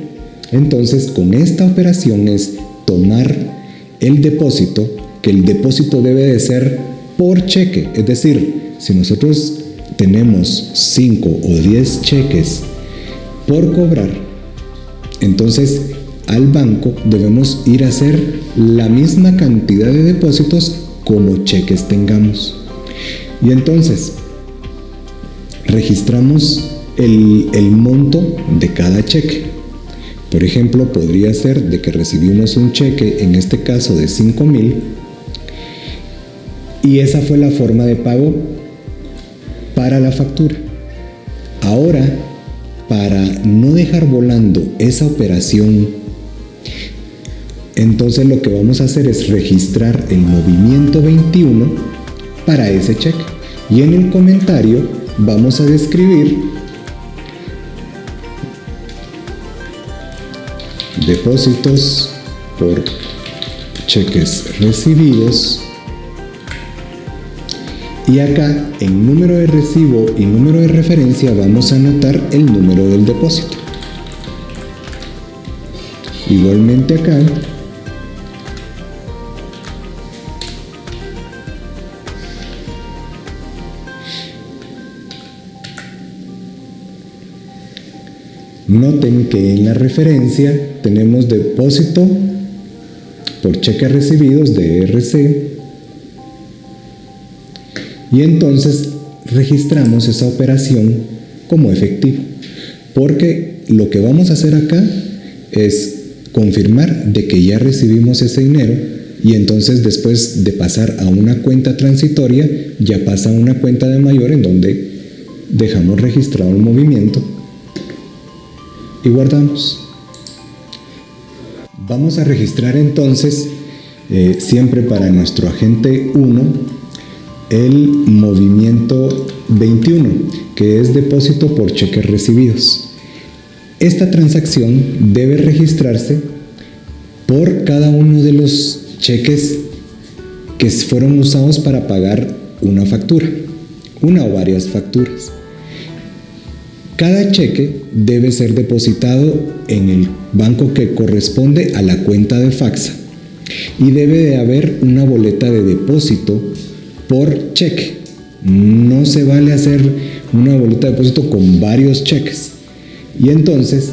entonces con esta operación es tomar el depósito, que el depósito debe de ser por cheque. Es decir, si nosotros tenemos 5 o 10 cheques por cobrar, entonces al banco debemos ir a hacer la misma cantidad de depósitos como cheques tengamos. Y entonces registramos el monto de cada cheque. Por ejemplo, podría ser de que recibimos un cheque, en este caso de 5,000, y esa fue la forma de pago para la factura. Ahora, para no dejar volando esa operación, entonces lo que vamos a hacer es registrar el movimiento 21 para ese cheque. Y en el comentario vamos a describir depósitos por cheques recibidos. Y acá en número de recibo y número de referencia vamos a anotar el número del depósito. Igualmente acá noten que en la referencia tenemos depósito por cheques recibidos de RC. Y entonces registramos esa operación como efectivo, porque lo que vamos a hacer acá es confirmar de que ya recibimos ese dinero, y entonces después de pasar a una cuenta transitoria ya pasa a una cuenta de mayor en donde dejamos registrado el movimiento y guardamos. Vamos a registrar entonces siempre para nuestro agente 1 el movimiento 21, que es depósito por cheques recibidos. Esta transacción debe registrarse por cada uno de los cheques que fueron usados para pagar una factura, una o varias facturas. Cada cheque debe ser depositado en el banco que corresponde a la cuenta de FAFSA y debe de haber una boleta de depósito por cheque. No se vale hacer una boleta de depósito con varios cheques. Y entonces,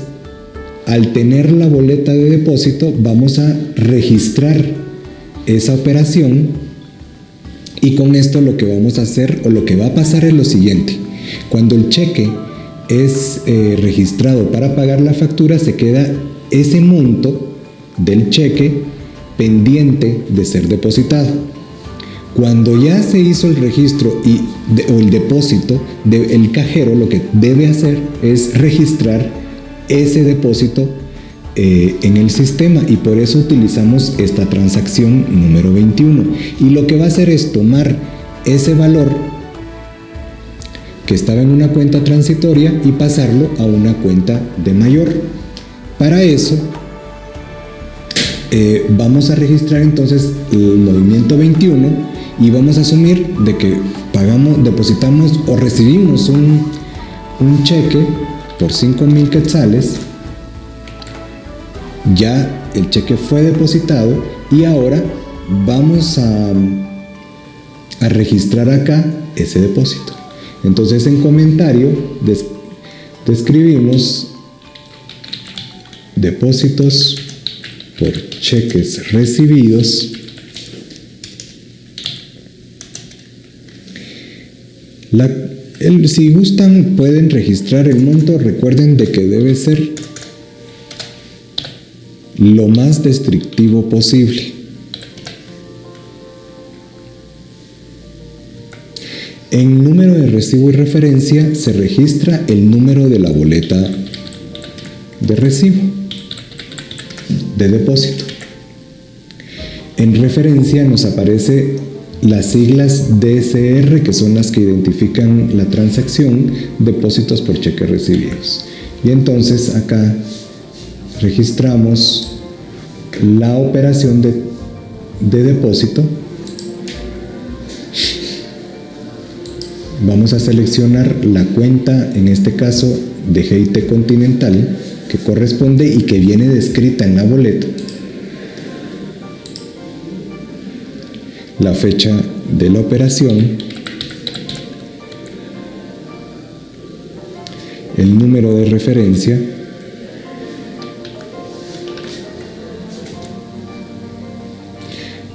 al tener la boleta de depósito, vamos a registrar esa operación, y con esto lo que vamos a hacer o lo que va a pasar es lo siguiente: cuando el cheque es registrado para pagar la factura, se queda ese monto del cheque pendiente de ser depositado. Cuando ya se hizo el registro o el depósito, el cajero lo que debe hacer es registrar ese depósito en el sistema, y por eso utilizamos esta transacción número 21. Y lo que va a hacer es tomar ese valor que estaba en una cuenta transitoria y pasarlo a una cuenta de mayor. Para eso vamos a registrar entonces el movimiento 21 y vamos a asumir de que depositamos o recibimos un cheque por 5,000 quetzales. Ya el cheque fue depositado y ahora vamos a registrar acá ese depósito. Entonces en comentario describimos depósitos por cheques recibidos. Si gustan pueden registrar el monto. Recuerden de que debe ser lo más descriptivo posible. En número de recibo y referencia se registra el número de la boleta de recibo, de depósito. En referencia nos aparece las siglas DSR, que son las que identifican la transacción, depósitos por cheques recibidos. Y entonces acá registramos la operación de depósito. Vamos a seleccionar la cuenta, en este caso de GIT Continental, que corresponde y que viene descrita en la boleta. La fecha de la operación, el número de referencia,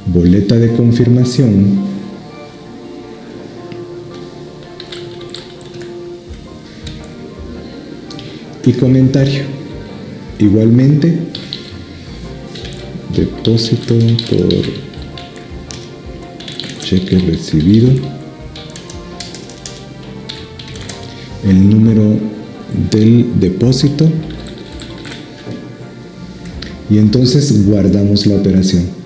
boleta de confirmación, y comentario. Igualmente, depósito por cheque recibido, el número del depósito, y entonces guardamos la operación.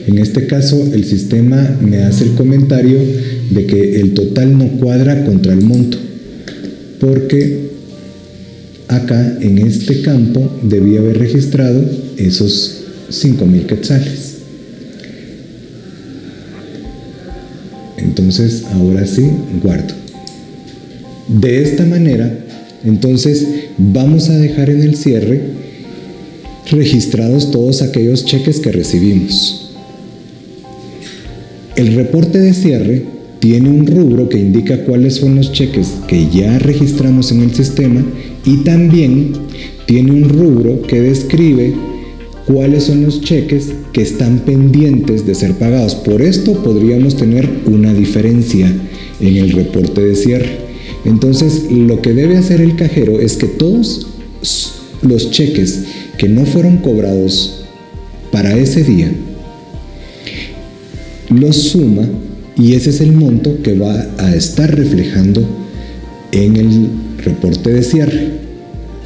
En este caso, el sistema me hace el comentario de que el total no cuadra contra el monto, porque acá en este campo debía haber registrado esos 5,000 quetzales. Entonces, ahora sí, guardo. De esta manera, entonces, vamos a dejar en el cierre registrados todos aquellos cheques que recibimos. El reporte de cierre tiene un rubro que indica cuáles son los cheques que ya registramos en el sistema, y también tiene un rubro que describe cuáles son los cheques que están pendientes de ser pagados. Por esto podríamos tener una diferencia en el reporte de cierre. Entonces, lo que debe hacer el cajero es que todos los cheques que no fueron cobrados para ese día los suma, y ese es el monto que va a estar reflejando en el reporte de cierre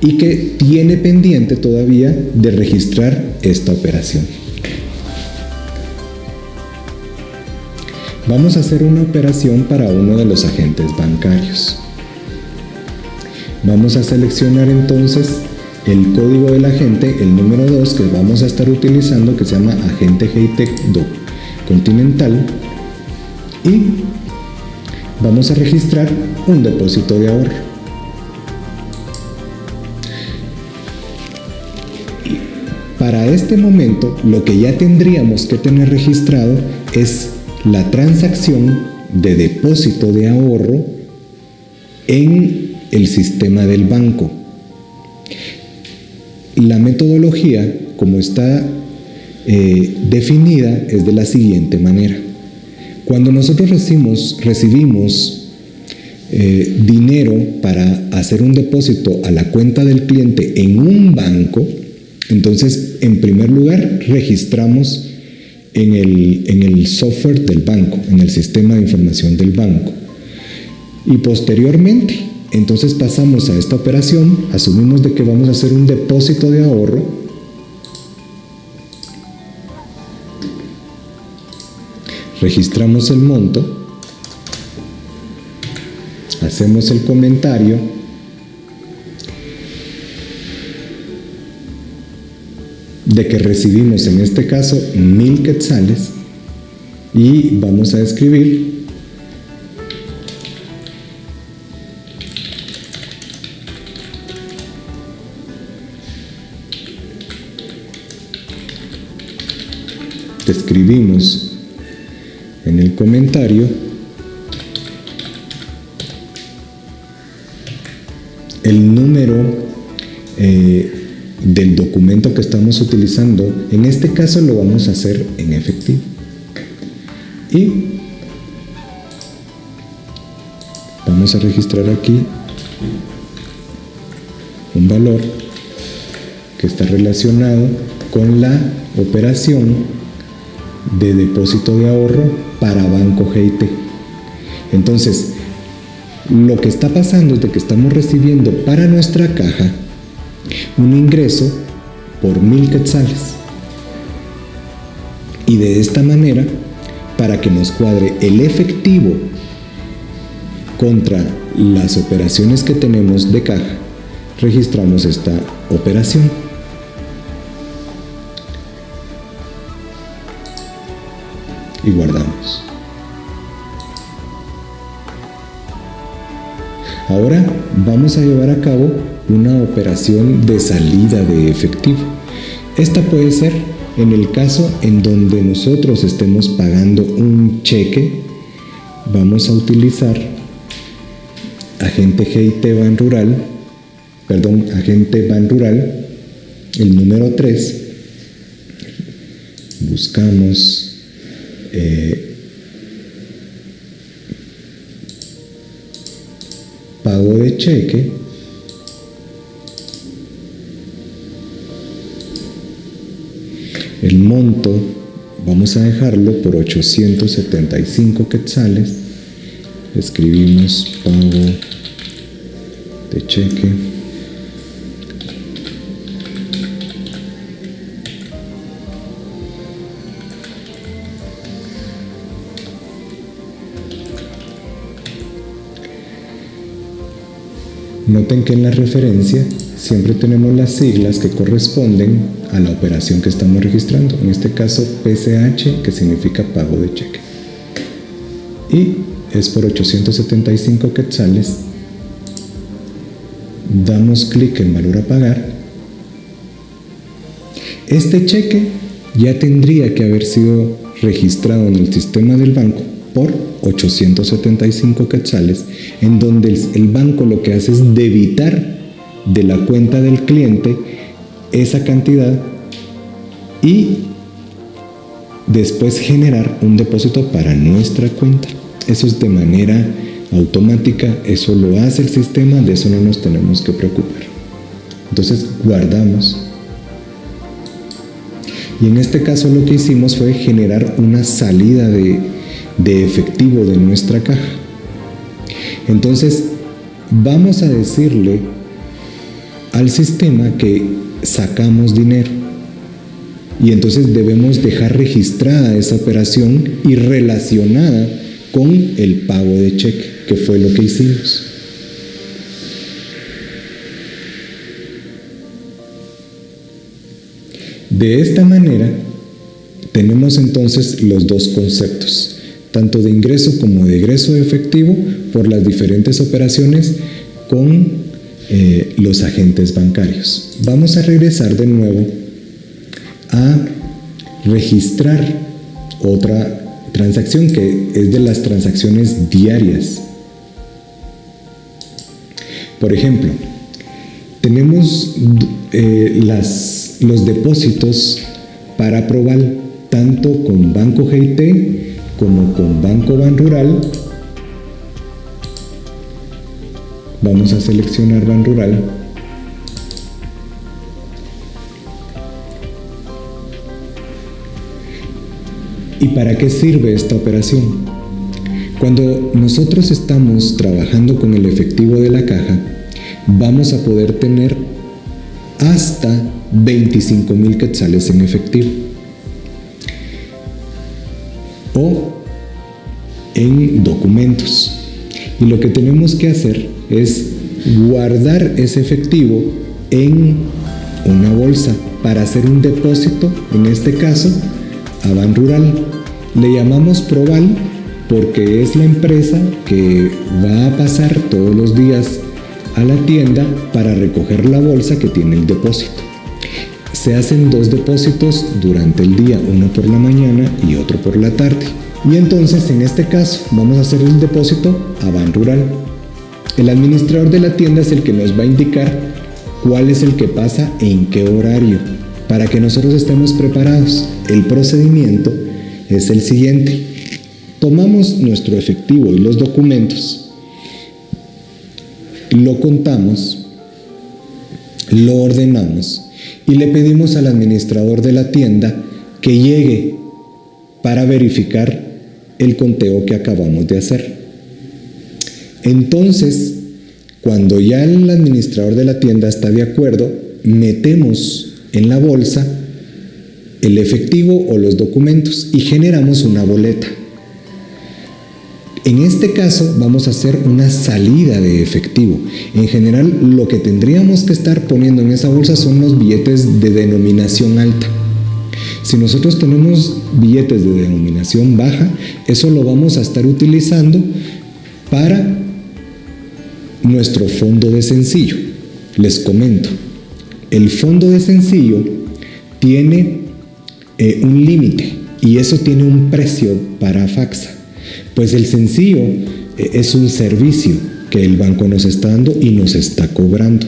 y que tiene pendiente todavía de registrar esta operación. Vamos a hacer una operación para uno de los agentes bancarios. Vamos a seleccionar entonces el código del agente, el número 2 que vamos a estar utilizando, que se llama agente GIT Continental, y vamos a registrar un depósito de ahorro. Para este momento, lo que ya tendríamos que tener registrado es la transacción de depósito de ahorro en el sistema del banco. La metodología, como está definida, es de la siguiente manera. Cuando nosotros recibimos dinero para hacer un depósito a la cuenta del cliente en un banco, Entonces, en primer lugar, registramos en el software del banco, en el sistema de información del banco. Y posteriormente, entonces pasamos a esta operación, asumimos de que vamos a hacer un depósito de ahorro. Registramos el monto, hacemos el comentario, de que recibimos en este caso 1000 quetzales y vamos a escribir escribimos en el comentario el número del documento que estamos utilizando. En este caso lo vamos a hacer en efectivo y vamos a registrar aquí un valor que está relacionado con la operación de depósito de ahorro para Banco GIT. Entonces, lo que está pasando es de que estamos recibiendo para nuestra caja un ingreso por 1000 quetzales. Y de esta manera, para que nos cuadre el efectivo contra las operaciones que tenemos de caja, registramos esta operación. Y guardamos. Ahora vamos a llevar a cabo una operación de salida de efectivo. Esta puede ser en el caso en donde nosotros estemos pagando un cheque. Vamos a utilizar agente GIT Ban Rural, agente Ban Rural, el número 3. Buscamos pago de cheque, el monto vamos a dejarlo por 875 quetzales, escribimos pago de cheque, noten que en la referencia siempre tenemos las siglas que corresponden a la operación que estamos registrando, en este caso PCH, que significa pago de cheque, y es por 875 quetzales. Damos clic en valor a pagar. Este cheque ya tendría que haber sido registrado en el sistema del banco por 875 quetzales, en donde el banco lo que hace es debitar de la cuenta del cliente esa cantidad y después generar un depósito para nuestra cuenta. Eso es de manera automática, eso lo hace el sistema, de eso no nos tenemos que preocupar. Entonces guardamos. Y en este caso lo que hicimos fue generar una salida de efectivo de nuestra caja. Entonces vamos a decirle al sistema que sacamos dinero y entonces debemos dejar registrada esa operación y relacionada con el pago de cheque, que fue lo que hicimos. De esta manera tenemos entonces los dos conceptos, tanto de ingreso como de egreso de efectivo por las diferentes operaciones con los agentes bancarios. Vamos a regresar de nuevo a registrar otra transacción que es de las transacciones diarias. Por ejemplo, tenemos los depósitos para Proval, tanto con Banco GIT como con Banco Ban Rural. Vamos a seleccionar Ban Rural ¿Y para qué sirve esta operación? Cuando nosotros estamos trabajando con el efectivo de la caja, vamos a poder tener hasta 25,000 quetzales en efectivo o en documentos. Y lo que tenemos que hacer es guardar ese efectivo en una bolsa para hacer un depósito, en este caso a Banrural. Le llamamos Proval porque es la empresa que va a pasar todos los días a la tienda para recoger la bolsa que tiene el depósito. Se hacen 2 depósitos durante el día, uno por la mañana y otro por la tarde. Y entonces, en este caso, vamos a hacer el depósito a Banrural. El administrador de la tienda es el que nos va a indicar cuál es el que pasa en qué horario, para que nosotros estemos preparados. El procedimiento es el siguiente. Tomamos nuestro efectivo y los documentos, lo contamos, lo ordenamos y le pedimos al administrador de la tienda que llegue para verificar el conteo que acabamos de hacer. Entonces, cuando ya el administrador de la tienda está de acuerdo, metemos en la bolsa el efectivo o los documentos y generamos una boleta. En este caso vamos a hacer una salida de efectivo. En general, lo que tendríamos que estar poniendo en esa bolsa son los billetes de denominación alta. Si nosotros tenemos billetes de denominación baja, eso lo vamos a estar utilizando para nuestro fondo de sencillo. Les comento, el fondo de sencillo tiene un límite y eso tiene un precio para FAFSA. Pues el sencillo es un servicio que el banco nos está dando y nos está cobrando.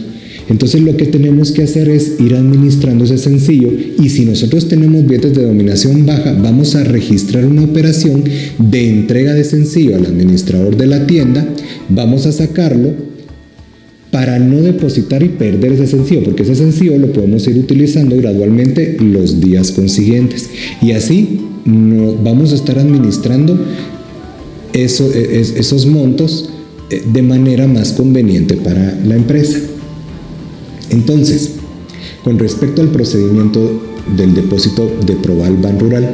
Entonces lo que tenemos que hacer es ir administrando ese sencillo, y si nosotros tenemos billetes de denominación baja, vamos a registrar una operación de entrega de sencillo al administrador de la tienda. Vamos a sacarlo para no depositar y perder ese sencillo, porque ese sencillo lo podemos ir utilizando gradualmente los días consiguientes, y así vamos a estar administrando esos montos de manera más conveniente para la empresa. Entonces, con respecto al procedimiento del depósito de Proval Banrural,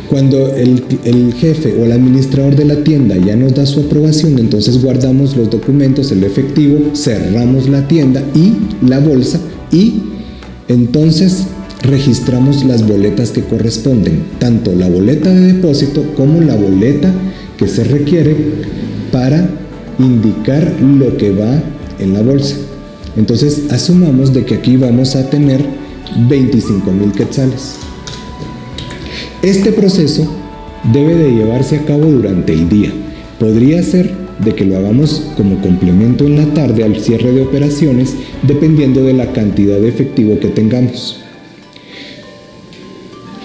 cuando el jefe o el administrador de la tienda ya nos da su aprobación, entonces guardamos los documentos, el efectivo, cerramos la tienda y la bolsa, y entonces registramos las boletas que corresponden, tanto la boleta de depósito como la boleta que se requiere para indicar lo que va en la bolsa. Entonces asumamos de que aquí vamos a tener 25,000 quetzales. Este proceso debe de llevarse a cabo durante el día. Podría ser de que lo hagamos como complemento en la tarde al cierre de operaciones, dependiendo de la cantidad de efectivo que tengamos.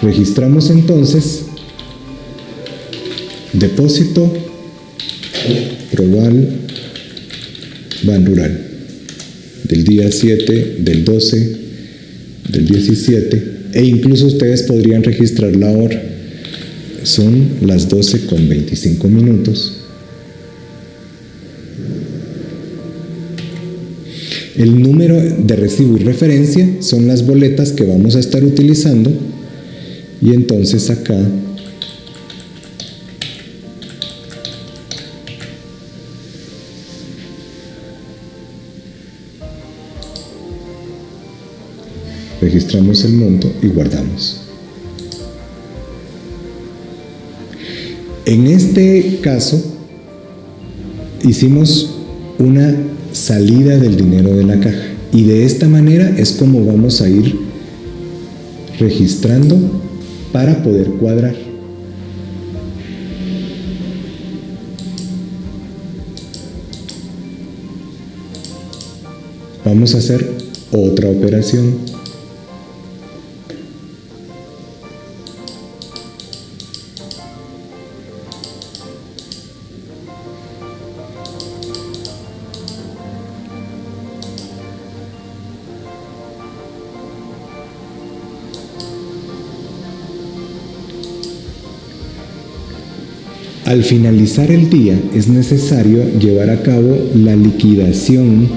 Registramos entonces depósito Proval Banrural del día 7, del 12, del 17, e incluso ustedes podrían registrar la hora. Son las 12:25. El número de recibo y referencia son las boletas que vamos a estar utilizando, y entonces acá registramos el monto y guardamos. En este caso, hicimos una salida del dinero de la caja, y de esta manera es como vamos a ir registrando para poder cuadrar. Vamos a hacer otra operación. Al finalizar el día es necesario llevar a cabo la liquidación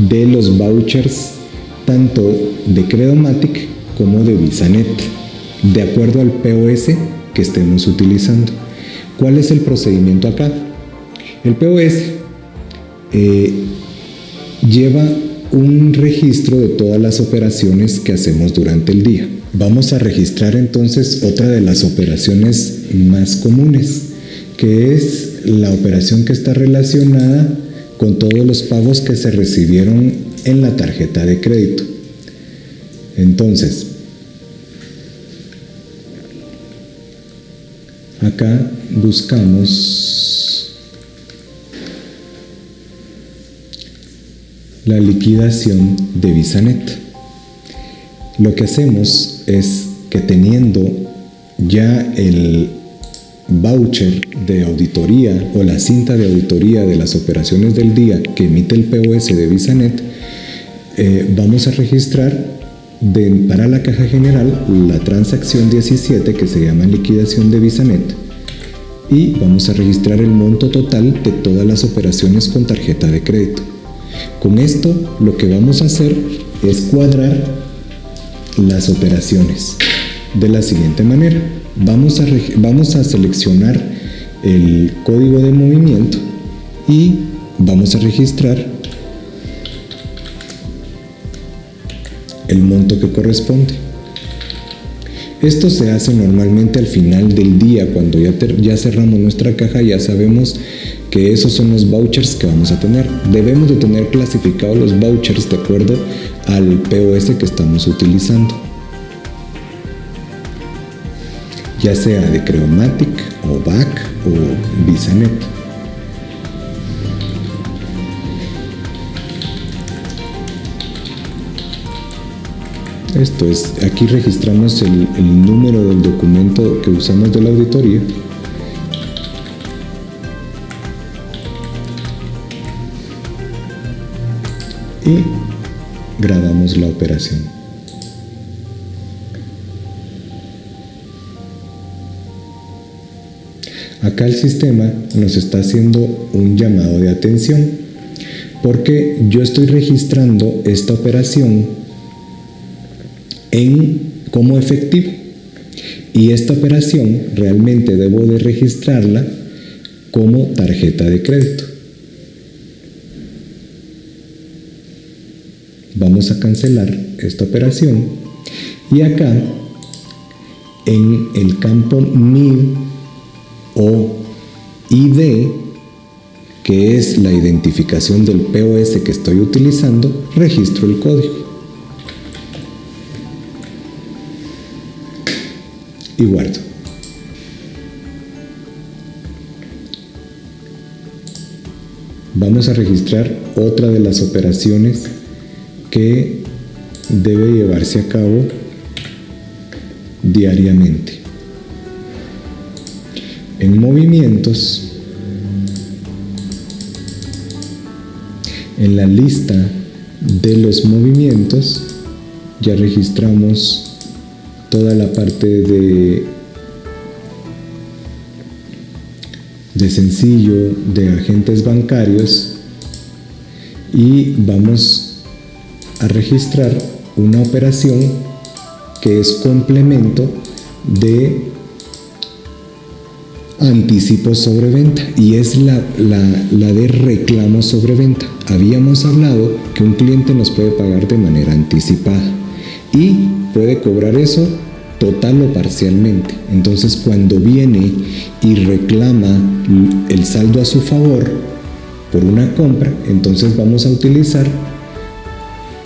de los vouchers tanto de Credomatic como de VisaNet, de acuerdo al POS que estemos utilizando. ¿Cuál es el procedimiento acá? El POS lleva un registro de todas las operaciones que hacemos durante el día. Vamos a registrar entonces otra de las operaciones más comunes, que es la operación que está relacionada con todos los pagos que se recibieron en la tarjeta de crédito. Entonces, acá buscamos la liquidación de VisaNet. Lo que hacemos es que teniendo ya el voucher de auditoría o la cinta de auditoría de las operaciones del día que emite el POS de VisaNet, vamos a registrar para la caja general la transacción 17 que se llama liquidación de VisaNet y vamos a registrar el monto total de todas las operaciones con tarjeta de crédito. Con esto lo que vamos a hacer es cuadrar las operaciones de la siguiente manera. Vamos a seleccionar el código de movimiento y vamos a registrar el monto que corresponde. Esto se hace normalmente al final del día, cuando ya cerramos nuestra caja, ya sabemos que esos son los vouchers que vamos a tener. Debemos de tener clasificados los vouchers de acuerdo al POS que estamos utilizando, ya sea de Credomatic o BAC o VisaNet. Esto es, aquí registramos el número del documento que usamos de la auditoría y grabamos la operación. Acá el sistema nos está haciendo un llamado de atención porque yo estoy registrando esta operación como efectivo y esta operación realmente debo de registrarla como tarjeta de crédito. Vamos a cancelar esta operación y acá en el campo NID o ID, que es la identificación del POS que estoy utilizando, registro el código y guardo. Vamos a registrar otra de las operaciones que debe llevarse a cabo diariamente. En movimientos, en la lista de los movimientos, ya registramos toda la parte de sencillo, de agentes bancarios, y vamos a registrar una operación que es complemento de anticipo sobre venta y es la de reclamo sobre venta. Habíamos hablado que un cliente nos puede pagar de manera anticipada y puede cobrar eso total o parcialmente. Entonces, cuando viene y reclama el saldo a su favor por una compra, entonces vamos a utilizar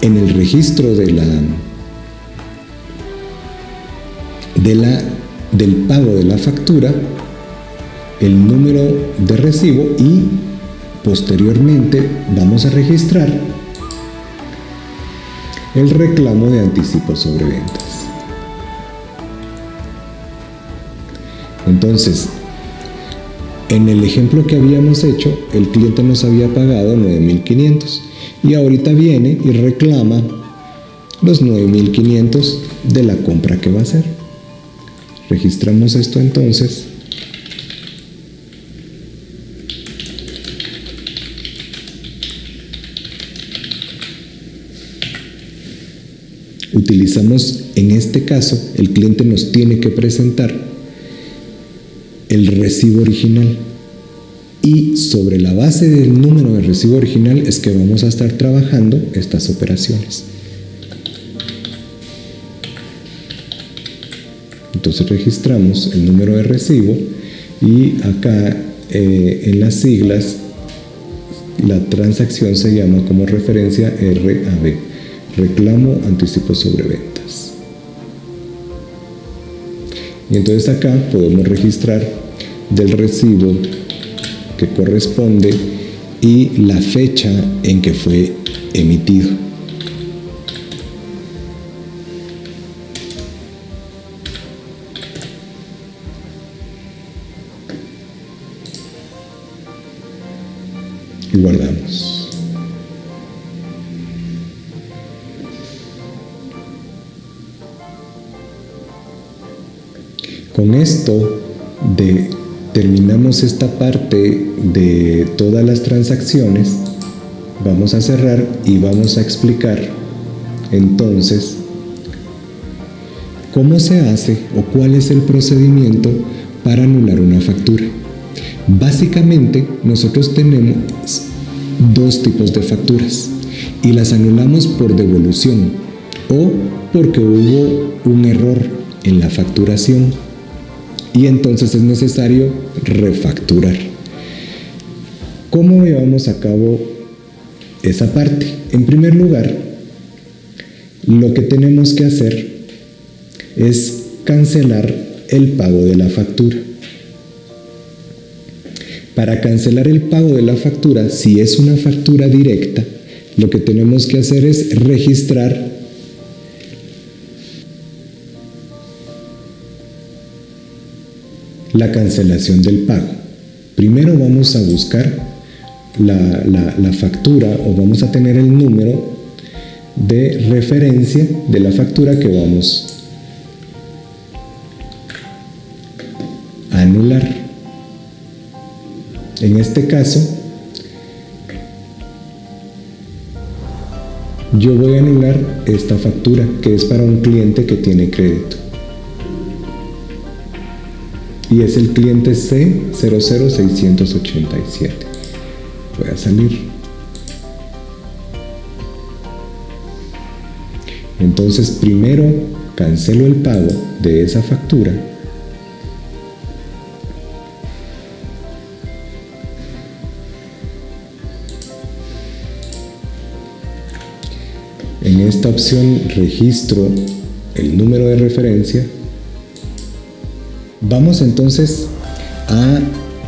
en el registro del pago de la factura el número de recibo y posteriormente vamos a registrar el reclamo de anticipo sobre ventas. Entonces, en el ejemplo que habíamos hecho, el cliente nos había pagado 9,500 y ahorita viene y reclama los 9,500 de la compra que va a hacer. Registramos esto entonces Utilizamos, en este caso, el cliente nos tiene que presentar el recibo original. Y sobre la base del número de recibo original es que vamos a estar trabajando estas operaciones. Entonces registramos el número de recibo y acá en las siglas la transacción se llama como referencia RAV, reclamo anticipo sobre ventas. Y entonces acá podemos registrar del recibo que corresponde y la fecha en que fue emitido. Y guardamos. Con esto terminamos esta parte de todas las transacciones. Vamos a cerrar y vamos a explicar entonces cómo se hace o cuál es el procedimiento para anular una factura. Básicamente, nosotros tenemos dos tipos de facturas y las anulamos por devolución o porque hubo un error en la facturación y entonces es necesario refacturar. ¿Cómo llevamos a cabo esa parte? En primer lugar, lo que tenemos que hacer es cancelar el pago de la factura. Para cancelar el pago de la factura, si es una factura directa, lo que tenemos que hacer es registrar la cancelación del pago. Primero vamos a buscar la factura o vamos a tener el número de referencia de la factura que vamos a anular. En este caso, yo voy a anular esta factura que es para un cliente que tiene crédito. Y es el cliente C00687. Voy a salir. Entonces, primero cancelo el pago de esa factura. En esta opción registro el número de referencia. Vamos entonces a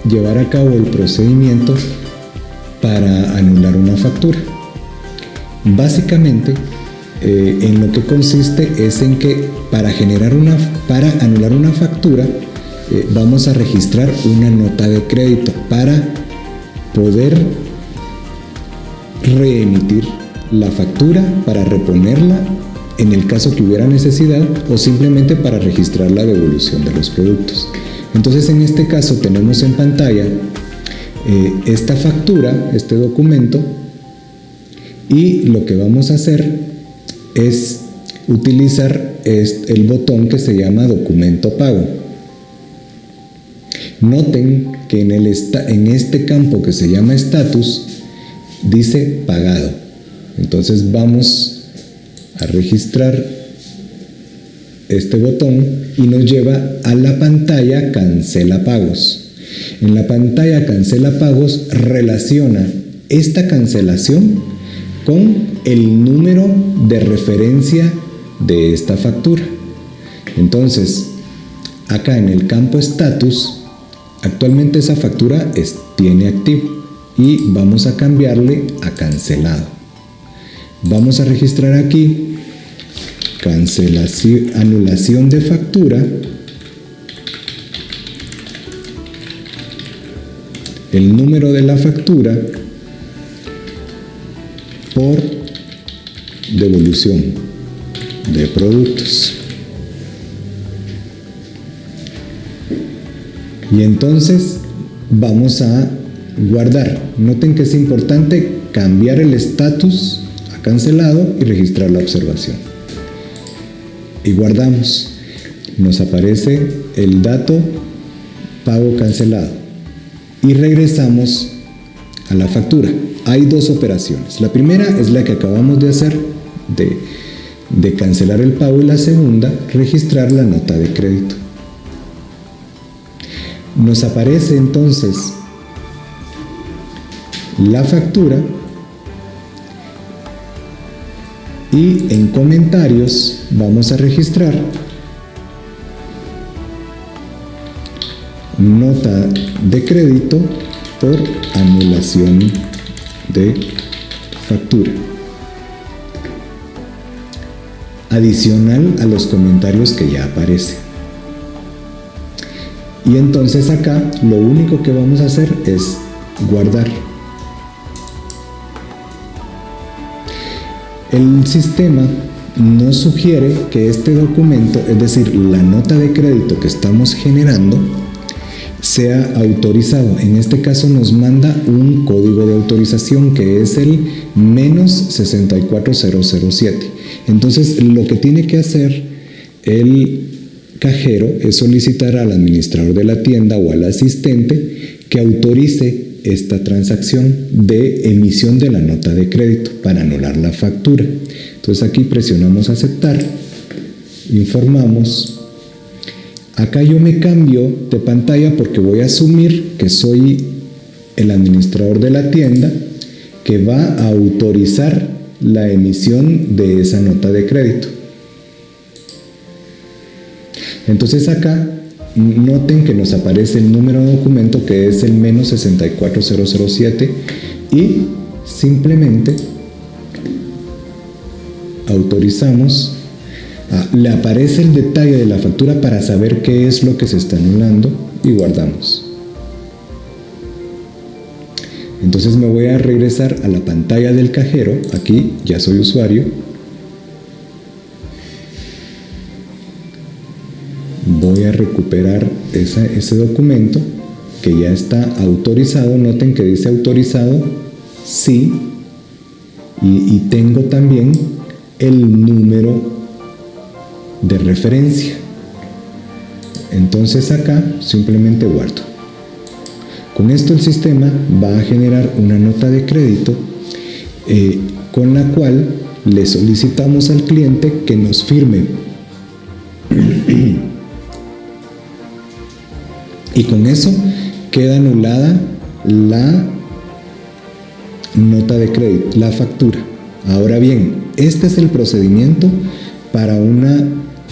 llevar a cabo el procedimiento para anular una factura. Básicamente, en lo que consiste es en que para anular una factura vamos a registrar una nota de crédito para poder reemitir la factura, para reponerla en el caso que hubiera necesidad o simplemente para registrar la devolución de los productos. Entonces, en este caso tenemos en pantalla esta factura, este documento, y lo que vamos a hacer es utilizar el botón que se llama documento pago. Noten que en este campo que se llama estatus dice pagado. Entonces vamos a registrar este botón y nos lleva a la pantalla cancela pagos. En la pantalla cancela pagos relaciona esta cancelación con el número de referencia de esta factura. Entonces, acá en el campo estatus, actualmente esa factura tiene activo y vamos a cambiarle a cancelado. Vamos a registrar aquí anulación de factura, el número de la factura por devolución de productos. Y entonces vamos a guardar. Noten que es importante cambiar el estatus a cancelado y registrar la observación. y guardamos. Nos aparece el dato pago cancelado y regresamos a la factura. Hay dos operaciones. La primera es la que acabamos de hacer de cancelar el pago, y la segunda, registrar la nota de crédito. Nos aparece entonces la factura y en comentarios vamos a registrar nota de crédito por anulación de factura, adicional a los comentarios que ya aparecen. Y entonces acá lo único que vamos a hacer es guardar. El sistema nos sugiere que este documento, es decir, la nota de crédito que estamos generando, sea autorizado. En este caso nos manda un código de autorización que es el -64007. Entonces lo que tiene que hacer el cajero es solicitar al administrador de la tienda o al asistente que autorice esta transacción de emisión de la nota de crédito para anular la factura. Entonces aquí presionamos aceptar, informamos. Acá yo me cambio de pantalla porque voy a asumir que soy el administrador de la tienda que va a autorizar la emisión de esa nota de crédito. Entonces acá noten que nos aparece el número de documento que es el -64007 y simplemente autorizamos. Le aparece el detalle de la factura para saber qué es lo que se está anulando y guardamos. Entonces me voy a regresar a la pantalla del cajero. Aquí ya soy usuario. Voy a recuperar ese documento que ya está autorizado. Noten que dice autorizado, sí, y tengo también el número de referencia. Entonces acá simplemente guardo. Con esto el sistema va a generar una nota de crédito con la cual le solicitamos al cliente que nos firme. Y con eso queda anulada la nota de crédito, la factura. Ahora bien, este es el procedimiento para una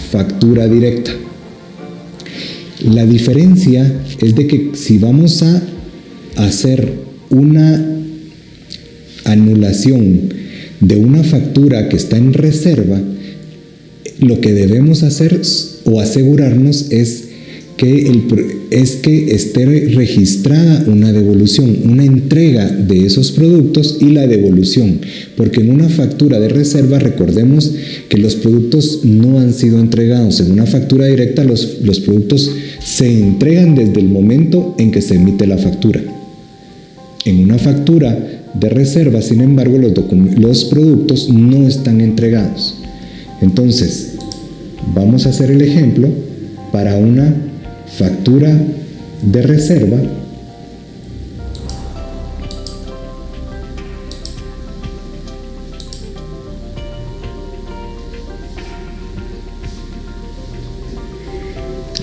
factura directa. La diferencia es de que si vamos a hacer una anulación de una factura que está en reserva, lo que debemos hacer o asegurarnos es que esté registrada una devolución, una entrega de esos productos y la devolución, porque en una factura de reserva recordemos que los productos no han sido entregados. En una factura directa los productos se entregan desde el momento en que se emite la factura. En una factura de reserva, sin embargo, los productos no están entregados. Entonces, vamos a hacer el ejemplo para una factura de reserva.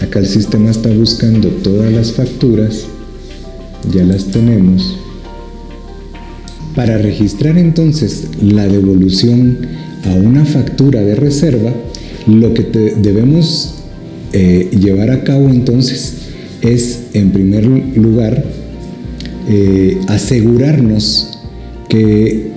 Acá el sistema está buscando todas las facturas, ya las tenemos. Para registrar entonces la devolución a una factura de reserva, lo que debemos llevar a cabo entonces es, en primer lugar, asegurarnos que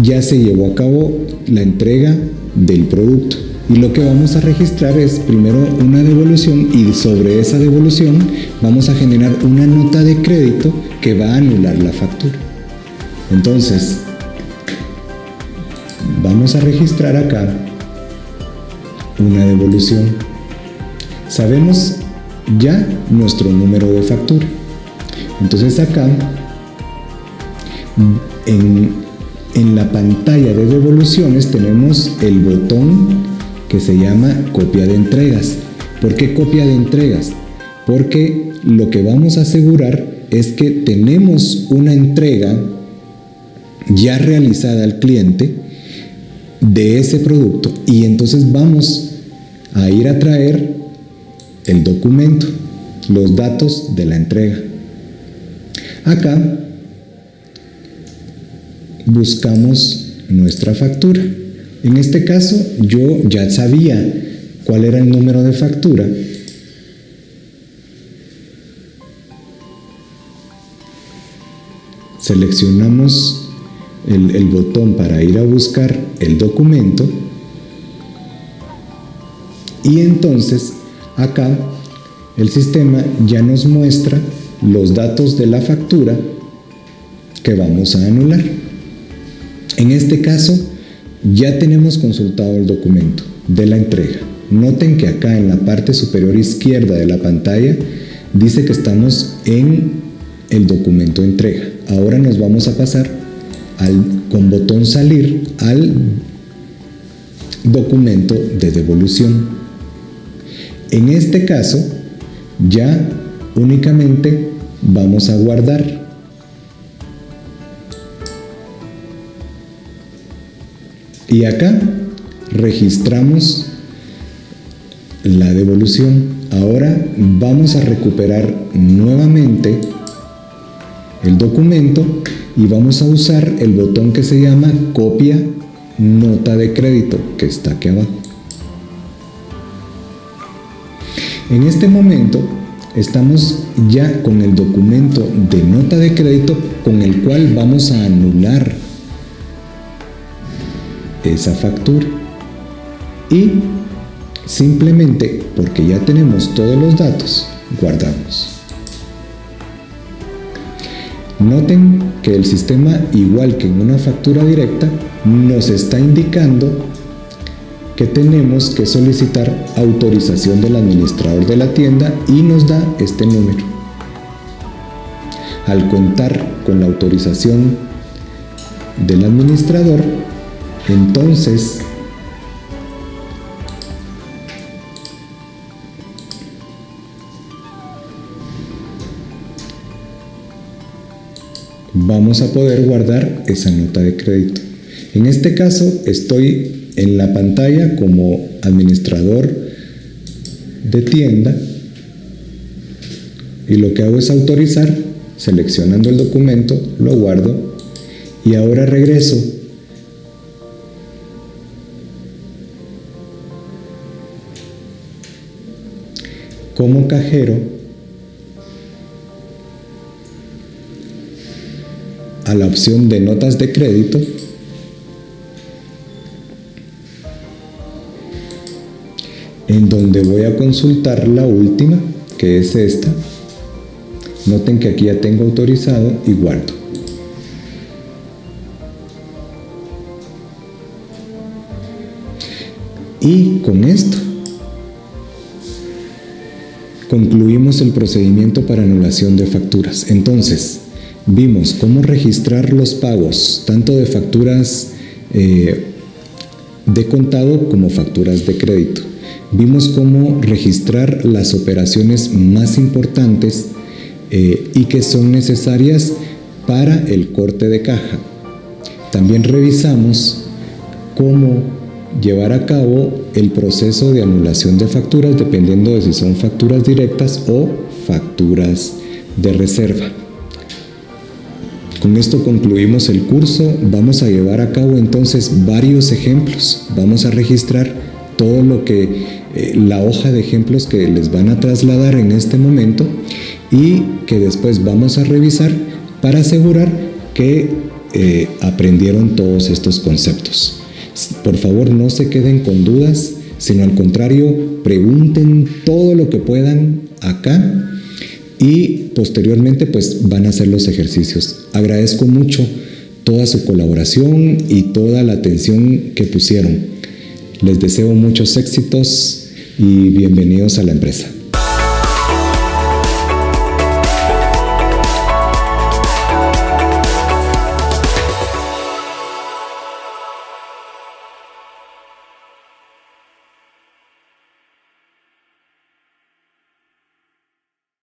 ya se llevó a cabo la entrega del producto. Y lo que vamos a registrar es primero una devolución, y sobre esa devolución vamos a generar una nota de crédito que va a anular la factura. Entonces, vamos a registrar acá una devolución. Sabemos ya nuestro número de factura. Entonces acá, en la pantalla de devoluciones, tenemos el botón que se llama copia de entregas. ¿Por qué copia de entregas? Porque lo que vamos a asegurar es que tenemos una entrega ya realizada al cliente de ese producto y entonces vamos a ir a traer el documento, los datos de la entrega. Acá buscamos nuestra factura. En este caso yo ya sabía cuál era el número de factura. Seleccionamos el botón para ir a buscar el documento y entonces acá el sistema ya nos muestra los datos de la factura que vamos a anular. En este caso ya tenemos consultado el documento de la entrega. Noten que acá en la parte superior izquierda de la pantalla dice que estamos en el documento de entrega. Ahora nos vamos a pasar con botón salir al documento de devolución. En este caso ya únicamente vamos a guardar. Y acá registramos la devolución. Ahora vamos a recuperar nuevamente el documento y vamos a usar el botón que se llama copia nota de crédito, que está aquí abajo. En este momento estamos ya con el documento de nota de crédito con el cual vamos a anular esa factura y simplemente porque ya tenemos todos los datos guardamos. Noten que el sistema, igual que en una factura directa, nos está indicando que tenemos que solicitar autorización del administrador de la tienda y nos da este número. Al contar con la autorización del administrador, entonces vamos a poder guardar esa nota de crédito. En este caso estoy en la pantalla como administrador de tienda y lo que hago es autorizar, seleccionando el documento, lo guardo y ahora regreso como cajero a la opción de notas de crédito en donde voy a consultar la última, que es esta. Noten que aquí ya tengo autorizado y guardo. Y con esto concluimos el procedimiento para anulación de facturas. Entonces, vimos cómo registrar los pagos, tanto de facturas de contado como facturas de crédito. Vimos cómo registrar las operaciones más importantes y que son necesarias para el corte de caja. También revisamos cómo llevar a cabo el proceso de anulación de facturas dependiendo de si son facturas directas o facturas de reserva. Con esto concluimos el curso. Vamos a llevar a cabo entonces varios ejemplos. Vamos a registrar todo lo que la hoja de ejemplos que les van a trasladar en este momento y que después vamos a revisar para asegurar que aprendieron todos estos conceptos. Por favor, no se queden con dudas, sino al contrario, pregunten todo lo que puedan acá y posteriormente pues van a hacer los ejercicios. Agradezco mucho toda su colaboración y toda la atención que pusieron. Les deseo muchos éxitos y bienvenidos a la empresa.